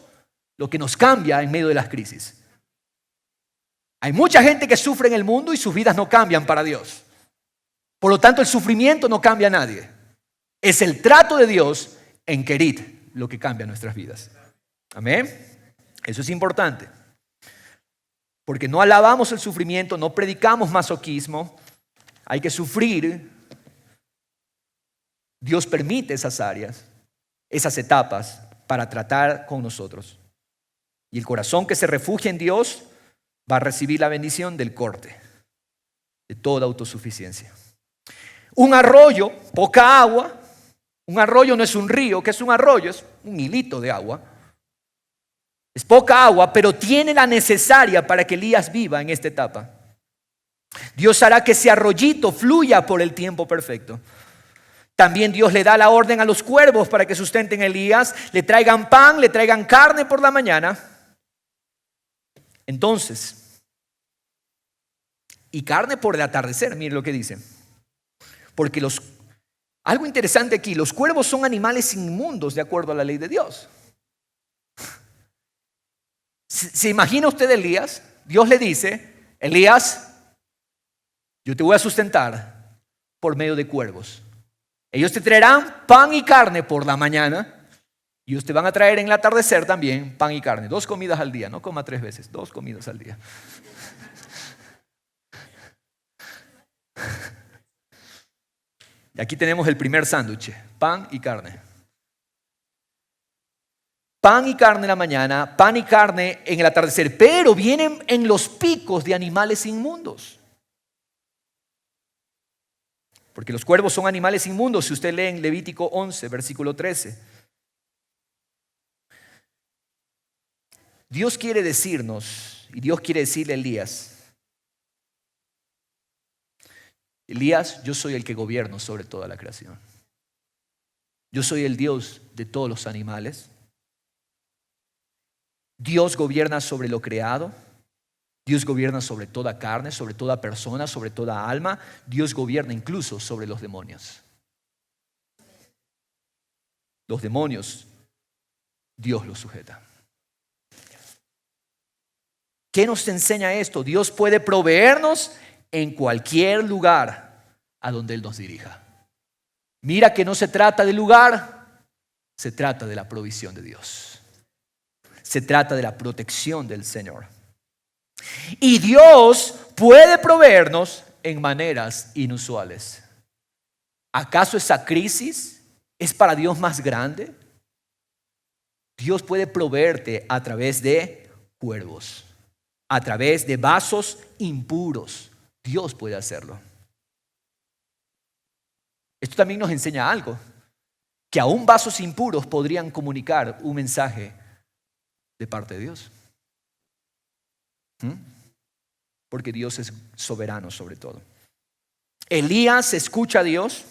Speaker 1: lo que nos cambia en medio de las crisis. Hay mucha gente que sufre en el mundo y sus vidas no cambian para Dios. Por lo tanto, el sufrimiento no cambia a nadie. Es el trato de Dios en Kerit lo que cambia nuestras vidas. Amén. Eso es importante. Porque no alabamos el sufrimiento, no predicamos masoquismo. Hay que sufrir. Dios permite esas áreas, esas etapas para tratar con nosotros. Y el corazón que se refugia en Dios va a recibir la bendición del corte, de toda autosuficiencia. Un arroyo, poca agua. Un arroyo no es un río. ¿Qué es un arroyo? Es un hilito de agua. Es poca agua, pero tiene la necesaria para que Elías viva en esta etapa. Dios hará que ese arroyito fluya por el tiempo perfecto. También Dios le da la orden a los cuervos para que sustenten a Elías, le traigan pan, le traigan carne por la mañana. Entonces, y carne por el atardecer, mire lo que dice. Porque algo interesante aquí, los cuervos son animales inmundos de acuerdo a la ley de Dios. ¿Se imagina usted a Elías? Dios le dice, Elías, yo te voy a sustentar por medio de cuervos. Ellos te traerán pan y carne por la mañana y ellos te van a traer en el atardecer también pan y carne. 2 comidas al día, no coma 3 veces, 2 comidas al día. Y aquí tenemos el primer sándwich, pan y carne. Pan y carne en la mañana, pan y carne en el atardecer, pero vienen en los picos de animales inmundos. Porque los cuervos son animales inmundos, si usted lee en Levítico 11, versículo 13. Dios quiere decirnos, y Dios quiere decirle a Elías, Elías, yo soy el que gobierno sobre toda la creación. Yo soy el Dios de todos los animales. Dios gobierna sobre lo creado. Dios gobierna sobre toda carne, sobre toda persona, sobre toda alma. Dios gobierna incluso sobre los demonios. Los demonios, Dios los sujeta. ¿Qué nos enseña esto? Dios puede proveernos en cualquier lugar a donde Él nos dirija. Mira que no se trata del lugar, se trata de la provisión de Dios. Se trata de la protección del Señor. Y Dios puede proveernos en maneras inusuales. ¿Acaso esa crisis es para Dios más grande? Dios puede proveerte a través de cuervos, a través de vasos impuros. Dios puede hacerlo. Esto también nos enseña algo, que aún vasos impuros podrían comunicar un mensaje de parte de Dios. Porque Dios es soberano sobre todo. Elías escucha a Dios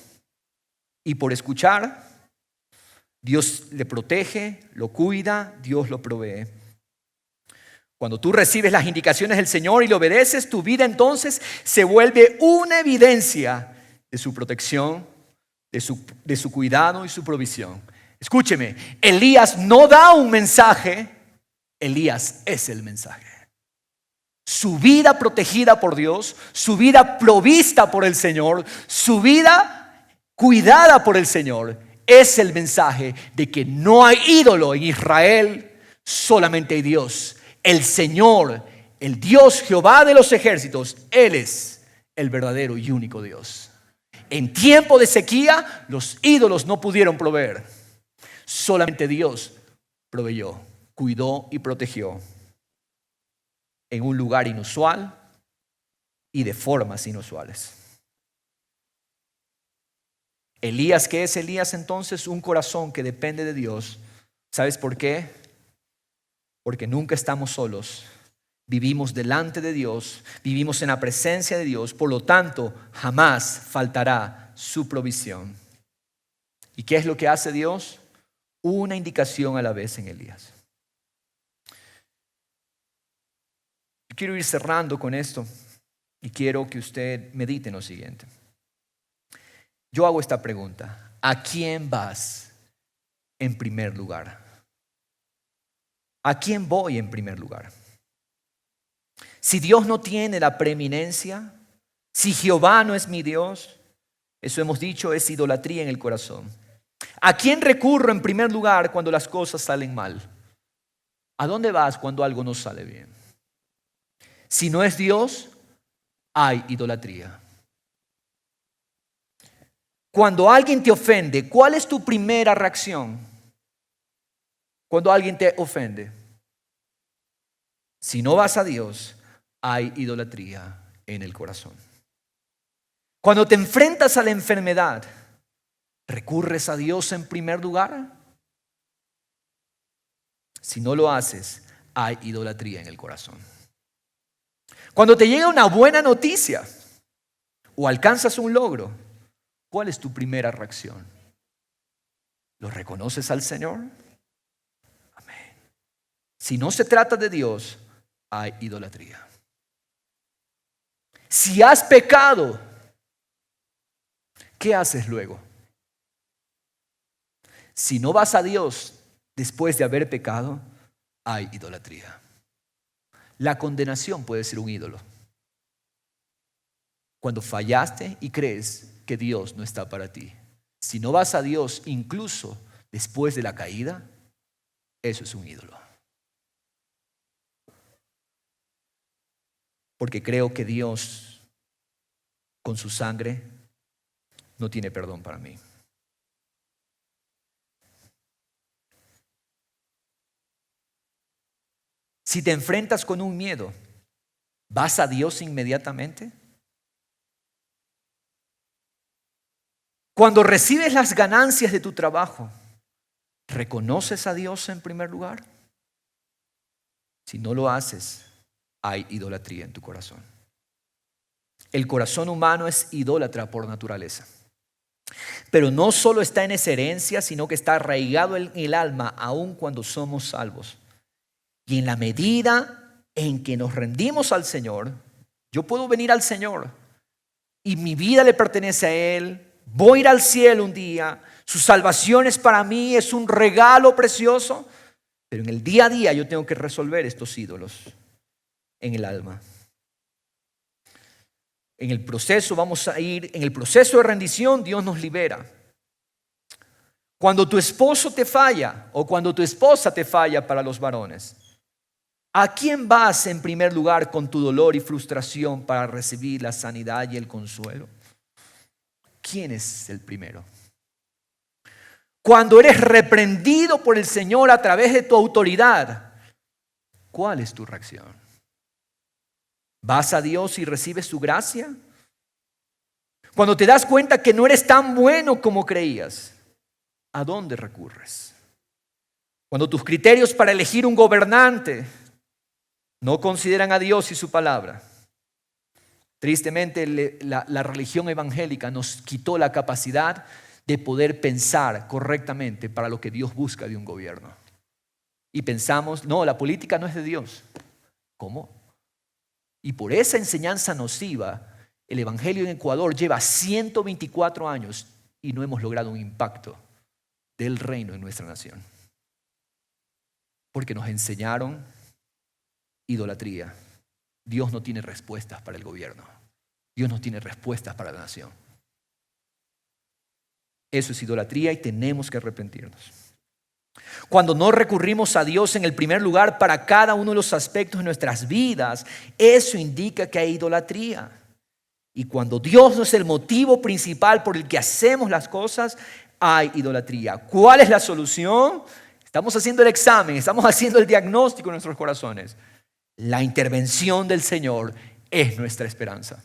Speaker 1: y por escuchar, Dios le protege, lo cuida, Dios lo provee. Cuando tú recibes las indicaciones del Señor y le obedeces, tu vida entonces se vuelve una evidencia de su protección, de su cuidado y su provisión. Escúcheme, Elías no da un mensaje, Elías es el mensaje. Su vida protegida por Dios, su vida provista por el Señor, su vida cuidada por el Señor, es el mensaje de que no hay ídolo en Israel, solamente hay Dios. El Señor, el Dios Jehová de los ejércitos, Él es el verdadero y único Dios. En tiempo de sequía, los ídolos no pudieron proveer. Solamente Dios proveyó, cuidó y protegió en un lugar inusual y de formas inusuales. Elías, ¿qué es Elías entonces? Un corazón que depende de Dios. ¿Sabes por qué? Porque nunca estamos solos. Vivimos delante de Dios, vivimos en la presencia de Dios, por lo tanto, jamás faltará su provisión. ¿Y qué es lo que hace Dios? Una indicación a la vez en Elías. Yo quiero ir cerrando con esto y quiero que usted medite en lo siguiente. Yo hago esta pregunta: ¿a quién vas en primer lugar? ¿A quién voy en primer lugar? Si Dios no tiene la preeminencia, si Jehová no es mi Dios, eso hemos dicho, es idolatría en el corazón. ¿A quién recurro en primer lugar cuando las cosas salen mal? ¿A dónde vas cuando algo no sale bien? Si no es Dios, hay idolatría. Cuando alguien te ofende, ¿cuál es tu primera reacción? Cuando alguien te ofende. Si no vas a Dios, hay idolatría en el corazón. Cuando te enfrentas a la enfermedad, ¿recurres a Dios en primer lugar? Si no lo haces, hay idolatría en el corazón. Cuando te llega una buena noticia o alcanzas un logro, ¿cuál es tu primera reacción? ¿Lo reconoces al Señor? Amén. Si no se trata de Dios, hay idolatría. Si has pecado, ¿qué haces luego? Si no vas a Dios después de haber pecado, hay idolatría. La condenación puede ser un ídolo. Cuando fallaste y crees que Dios no está para ti. Si no vas a Dios incluso después de la caída, eso es un ídolo. Porque creo que Dios, con su sangre, no tiene perdón para mí. Si te enfrentas con un miedo, ¿vas a Dios inmediatamente? Cuando recibes las ganancias de tu trabajo, ¿reconoces a Dios en primer lugar? Si no lo haces, hay idolatría en tu corazón. El corazón humano es idólatra por naturaleza. Pero no solo está en esa herencia, sino que está arraigado en el alma aun cuando somos salvos. Y en la medida en que nos rendimos al Señor, yo puedo venir al Señor y mi vida le pertenece a Él. Voy a ir al cielo un día. Su salvación es para mí, es un regalo precioso. Pero en el día a día yo tengo que resolver estos ídolos en el alma. En el proceso en el proceso de rendición, Dios nos libera. Cuando tu esposo te falla o cuando tu esposa te falla para los varones, ¿a quién vas en primer lugar con tu dolor y frustración para recibir la sanidad y el consuelo? ¿Quién es el primero? Cuando eres reprendido por el Señor a través de tu autoridad, ¿cuál es tu reacción? ¿Vas a Dios y recibes su gracia? Cuando te das cuenta que no eres tan bueno como creías, ¿a dónde recurres? Cuando tus criterios para elegir un gobernante no consideran a Dios y su palabra. Tristemente, la religión evangélica nos quitó la capacidad de poder pensar correctamente para lo que Dios busca de un gobierno. Y pensamos, no, la política no es de Dios. ¿Cómo? Y por esa enseñanza nociva, el evangelio en Ecuador lleva 124 años y no hemos logrado un impacto del reino en nuestra nación. Porque nos enseñaron idolatría. Dios no tiene respuestas para el gobierno. Dios no tiene respuestas para la nación. Eso es idolatría y tenemos que arrepentirnos. Cuando no recurrimos a Dios en el primer lugar para cada uno de los aspectos de nuestras vidas, eso indica que hay idolatría. Y cuando Dios no es el motivo principal por el que hacemos las cosas, hay idolatría. ¿Cuál es la solución? Estamos haciendo el examen, estamos haciendo el diagnóstico en nuestros corazones. La intervención del Señor es nuestra esperanza.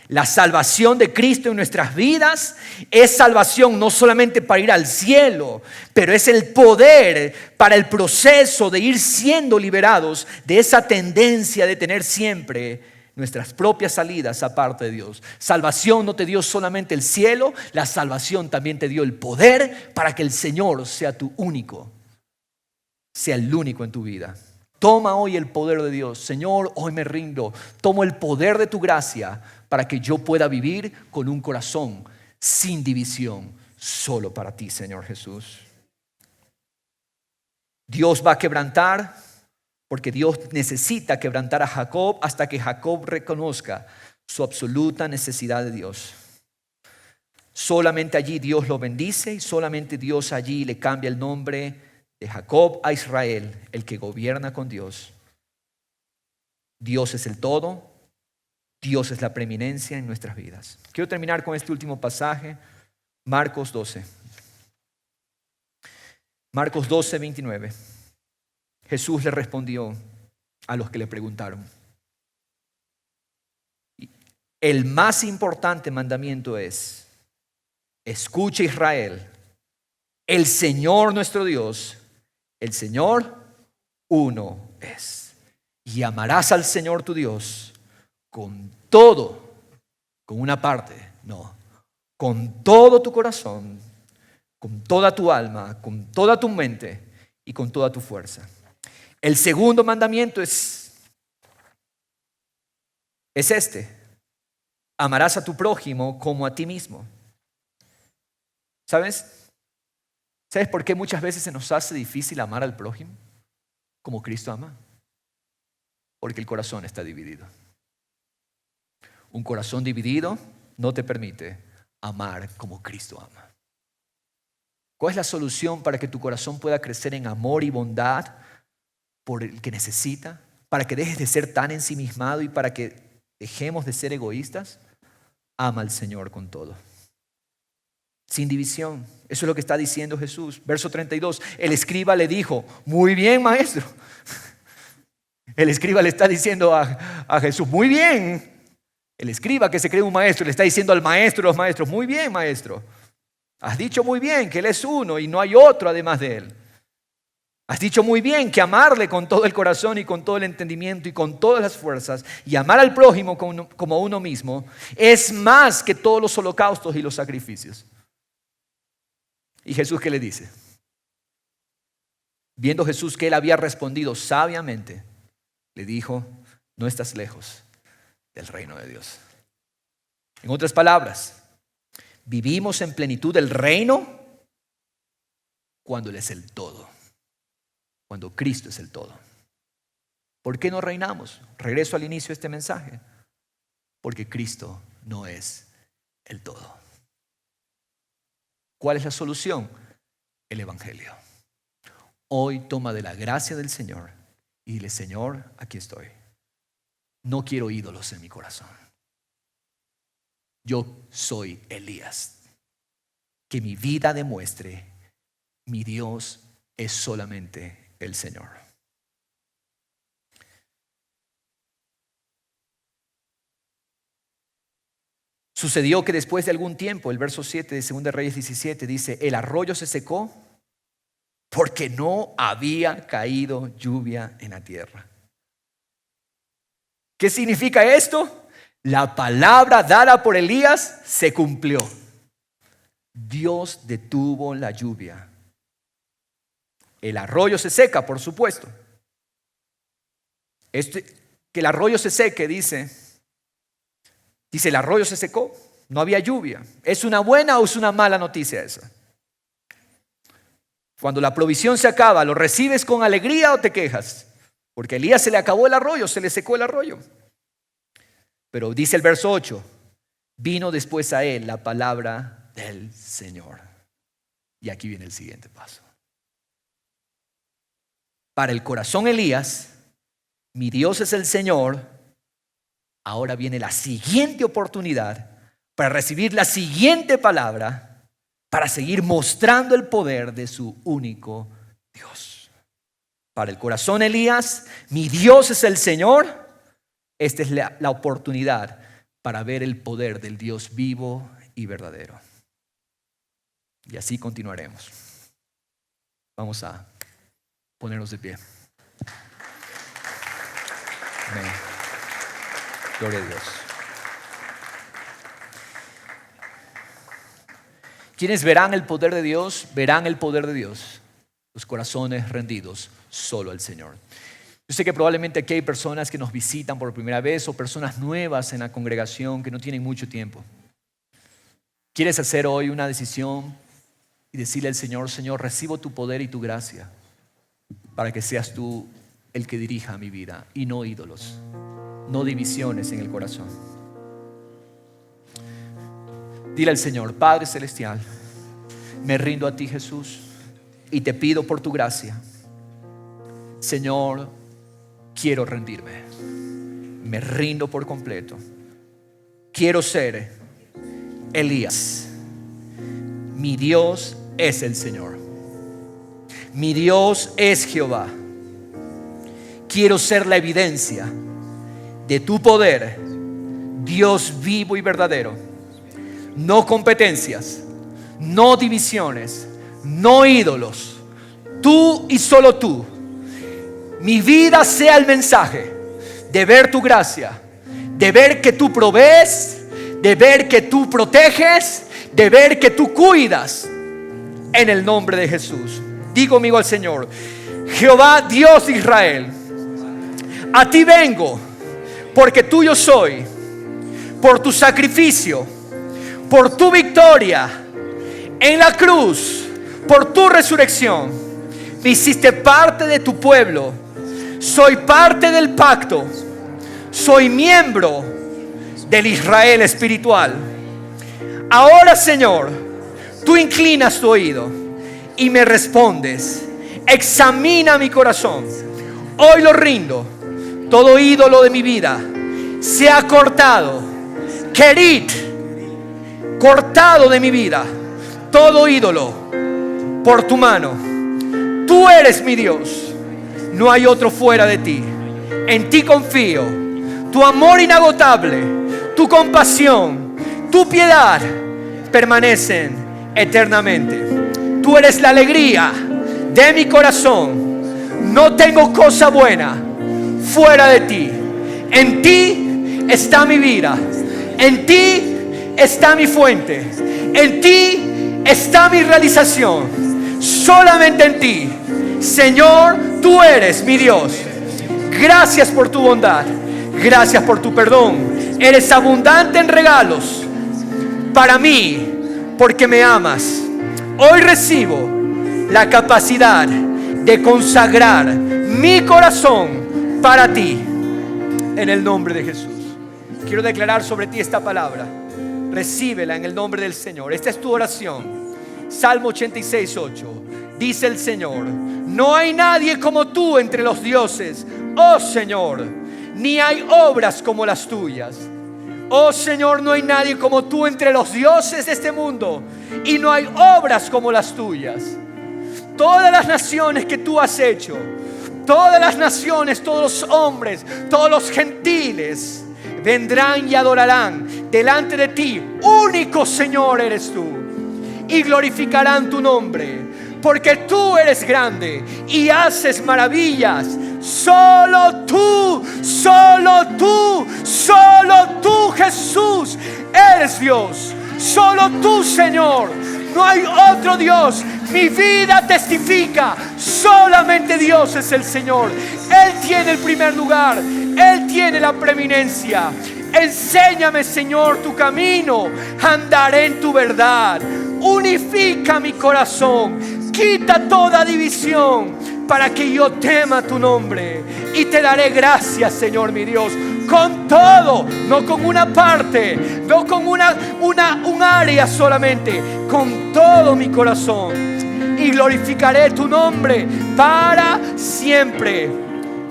Speaker 1: La salvación de Cristo en nuestras vidas es salvación no solamente para ir al cielo, pero es el poder para el proceso de ir siendo liberados de esa tendencia de tener siempre nuestras propias salidas aparte de Dios. Salvación no te dio solamente el cielo, la salvación también te dio el poder para que el Señor sea tu único, sea el único en tu vida. Toma hoy el poder de Dios. Señor, hoy me rindo. Tomo el poder de tu gracia para que yo pueda vivir con un corazón sin división, solo para ti, Señor Jesús. Dios va a quebrantar, porque Dios necesita quebrantar a Jacob hasta que Jacob reconozca su absoluta necesidad de Dios. Solamente allí Dios lo bendice y solamente Dios allí le cambia el nombre de Jacob a Israel, el que gobierna con Dios. Dios es el todo. Dios es la preeminencia en nuestras vidas. Quiero terminar con este último pasaje, Marcos 12. Marcos 12, 29. Jesús le respondió a los que le preguntaron. El más importante mandamiento es: escucha, Israel, el Señor nuestro Dios, el Señor uno es. Y amarás al Señor tu Dios con todo, con una parte, no, con todo tu corazón, con toda tu alma, con toda tu mente y con toda tu fuerza. El segundo mandamiento es este: amarás a tu prójimo como a ti mismo. ¿Sabes? ¿Sabes por qué muchas veces se nos hace difícil amar al prójimo como Cristo ama? Porque el corazón está dividido. Un corazón dividido no te permite amar como Cristo ama. ¿Cuál es la solución para que tu corazón pueda crecer en amor y bondad por el que necesita? Para que dejes de ser tan ensimismado y para que dejemos de ser egoístas. Ama al Señor con todo, sin división. Eso es lo que está diciendo Jesús. Verso 32. El escriba le dijo: muy bien, maestro. El escriba le está diciendo a Jesús: muy bien. El escriba, que se cree un maestro, le está diciendo al maestro de los maestros: muy bien, maestro. Has dicho muy bien que Él es uno y no hay otro además de Él. Has dicho muy bien que amarle con todo el corazón y con todo el entendimiento y con todas las fuerzas y amar al prójimo como uno mismo es más que todos los holocaustos y los sacrificios. ¿Y Jesús qué le dice? Viendo Jesús que él había respondido sabiamente, le dijo: no estás lejos del reino de Dios. En otras palabras, vivimos en plenitud del reino cuando Él es el todo, cuando Cristo es el todo. ¿Por qué no reinamos? Regreso al inicio de este mensaje. Porque Cristo no es el todo. ¿Cuál es la solución? El Evangelio. Hoy toma de la gracia del Señor y dile: Señor, aquí estoy. No quiero ídolos en mi corazón. Yo soy Elías. Que mi vida demuestre: mi Dios es solamente el Señor. Sucedió que después de algún tiempo, el verso 7 de 2 Reyes 17 dice: el arroyo se secó porque no había caído lluvia en la tierra. ¿Qué significa esto? La palabra dada por Elías se cumplió. Dios detuvo la lluvia. El arroyo se seca, por supuesto. Que el arroyo se seque, dice el arroyo se secó, no había lluvia. ¿Es una buena o es una mala noticia esa? Cuando la provisión se acaba, ¿lo recibes con alegría o te quejas? Porque a Elías se le acabó el arroyo, se le secó el arroyo. Pero dice el verso 8: vino después a él la palabra del Señor. Y aquí viene el siguiente paso. Para el corazón Elías, mi Dios es el Señor, ahora viene la siguiente oportunidad para recibir la siguiente palabra, para seguir mostrando el poder de su único Dios. Para el corazón de Elías, mi Dios es el Señor. Esta es la oportunidad para ver el poder del Dios vivo y verdadero. Y así continuaremos. Vamos a ponernos de pie. Amén. Gloria a Dios. Quienes verán el poder de Dios, verán el poder de Dios. Los corazones rendidos solo al Señor. Yo sé que probablemente aquí hay personas que nos visitan por primera vez o personas nuevas en la congregación que no tienen mucho tiempo. ¿Quieres hacer hoy una decisión y decirle al Señor: Señor, recibo tu poder y tu gracia para que seas tú el que dirija mi vida y no ídolos, no divisiones en el corazón? Dile al Señor: Padre Celestial, me rindo a ti, Jesús, y te pido por tu gracia. Señor, quiero rendirme. Me rindo por completo. Quiero ser Elías. Mi Dios es el Señor. Mi Dios es Jehová. Quiero ser la evidencia de tu poder, Dios vivo y verdadero. No competencias, no divisiones, no ídolos. Tú y solo tú. Mi vida sea el mensaje de ver tu gracia, de ver que tú provees, de ver que tú proteges, de ver que tú cuidas. En el nombre de Jesús. Digo conmigo al Señor: Jehová Dios de Israel, a ti vengo, porque tuyo soy, por tu sacrificio, por tu victoria en la cruz, por tu resurrección. Me hiciste parte de tu pueblo. Soy parte del pacto. Soy miembro del Israel espiritual. Ahora, Señor, tú inclinas tu oído y me respondes. Examina mi corazón. Hoy lo rindo. Todo ídolo de mi vida se ha cortado. Querid, cortado de mi vida. Todo ídolo por tu mano. Tú eres mi Dios. No hay otro fuera de ti. En ti confío. Tu amor inagotable, tu compasión, tu piedad permanecen eternamente. Tú eres la alegría de mi corazón. No tengo cosa buena fuera de ti. En ti está mi vida. En ti está mi fuente. En ti está mi realización. Solamente en ti, Señor, tú eres mi Dios. Gracias por tu bondad. Gracias por tu perdón. Eres abundante en regalos para mí, porque me amas. Hoy recibo la capacidad de consagrar mi corazón para ti. En el nombre de Jesús. Quiero declarar sobre ti esta palabra. Recíbela en el nombre del Señor. Esta es tu oración. Salmo 86:8. Dice el Señor: no hay nadie como tú entre los dioses, oh Señor, ni hay obras como las tuyas. Oh Señor, no hay nadie como tú entre los dioses de este mundo, y no hay obras como las tuyas. Todas las naciones que tú has hecho, todas las naciones, todos los hombres, todos los gentiles vendrán y adorarán delante de ti. Único Señor eres tú, y glorificarán tu nombre, porque tú eres grande y haces maravillas. Solo tú, solo tú, solo tú, Jesús, eres Dios. Solo tú, Señor. No hay otro Dios. Mi vida testifica. Solamente Dios es el Señor. Él tiene el primer lugar. Él tiene la preeminencia. Enséñame, Señor, tu camino. Andaré en tu verdad. Unifica mi corazón. Quita toda división, para que yo tema tu nombre. Y te daré gracias, Señor mi Dios, con todo, no con una parte, no con un área solamente, con todo mi corazón. Y glorificaré tu nombre para siempre.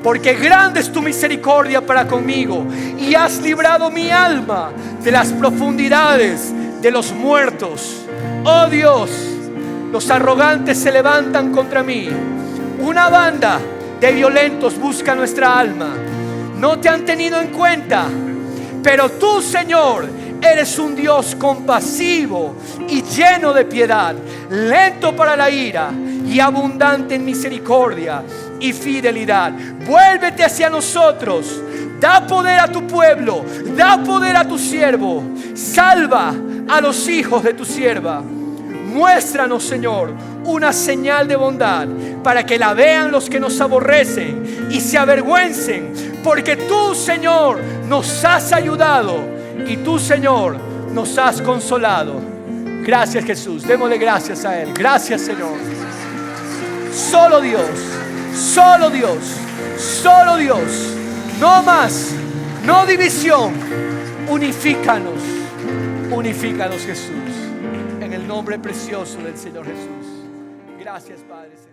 Speaker 1: porque grande es tu misericordia para conmigo y has librado mi alma de las profundidades de los muertos. Oh Dios, los arrogantes se levantan contra mí. Una banda de violentos busca nuestra alma. No te han tenido en cuenta, pero tú, Señor, eres un Dios compasivo y lleno de piedad, lento para la ira y abundante en misericordia y fidelidad. Vuélvete hacia nosotros, da poder a tu pueblo, da poder a tu siervo, salva a los hijos de tu sierva. Muéstranos, Señor, una señal de bondad para que la vean los que nos aborrecen y se avergüencen, porque tú, Señor, nos has ayudado y tú, Señor, nos has consolado. Gracias, Jesús. Démosle gracias a Él. Gracias, Señor. Solo Dios, solo Dios, solo Dios. No más, no división. Unifícanos, unifícanos, Jesús. En el nombre precioso del Señor Jesús. Gracias, Padre.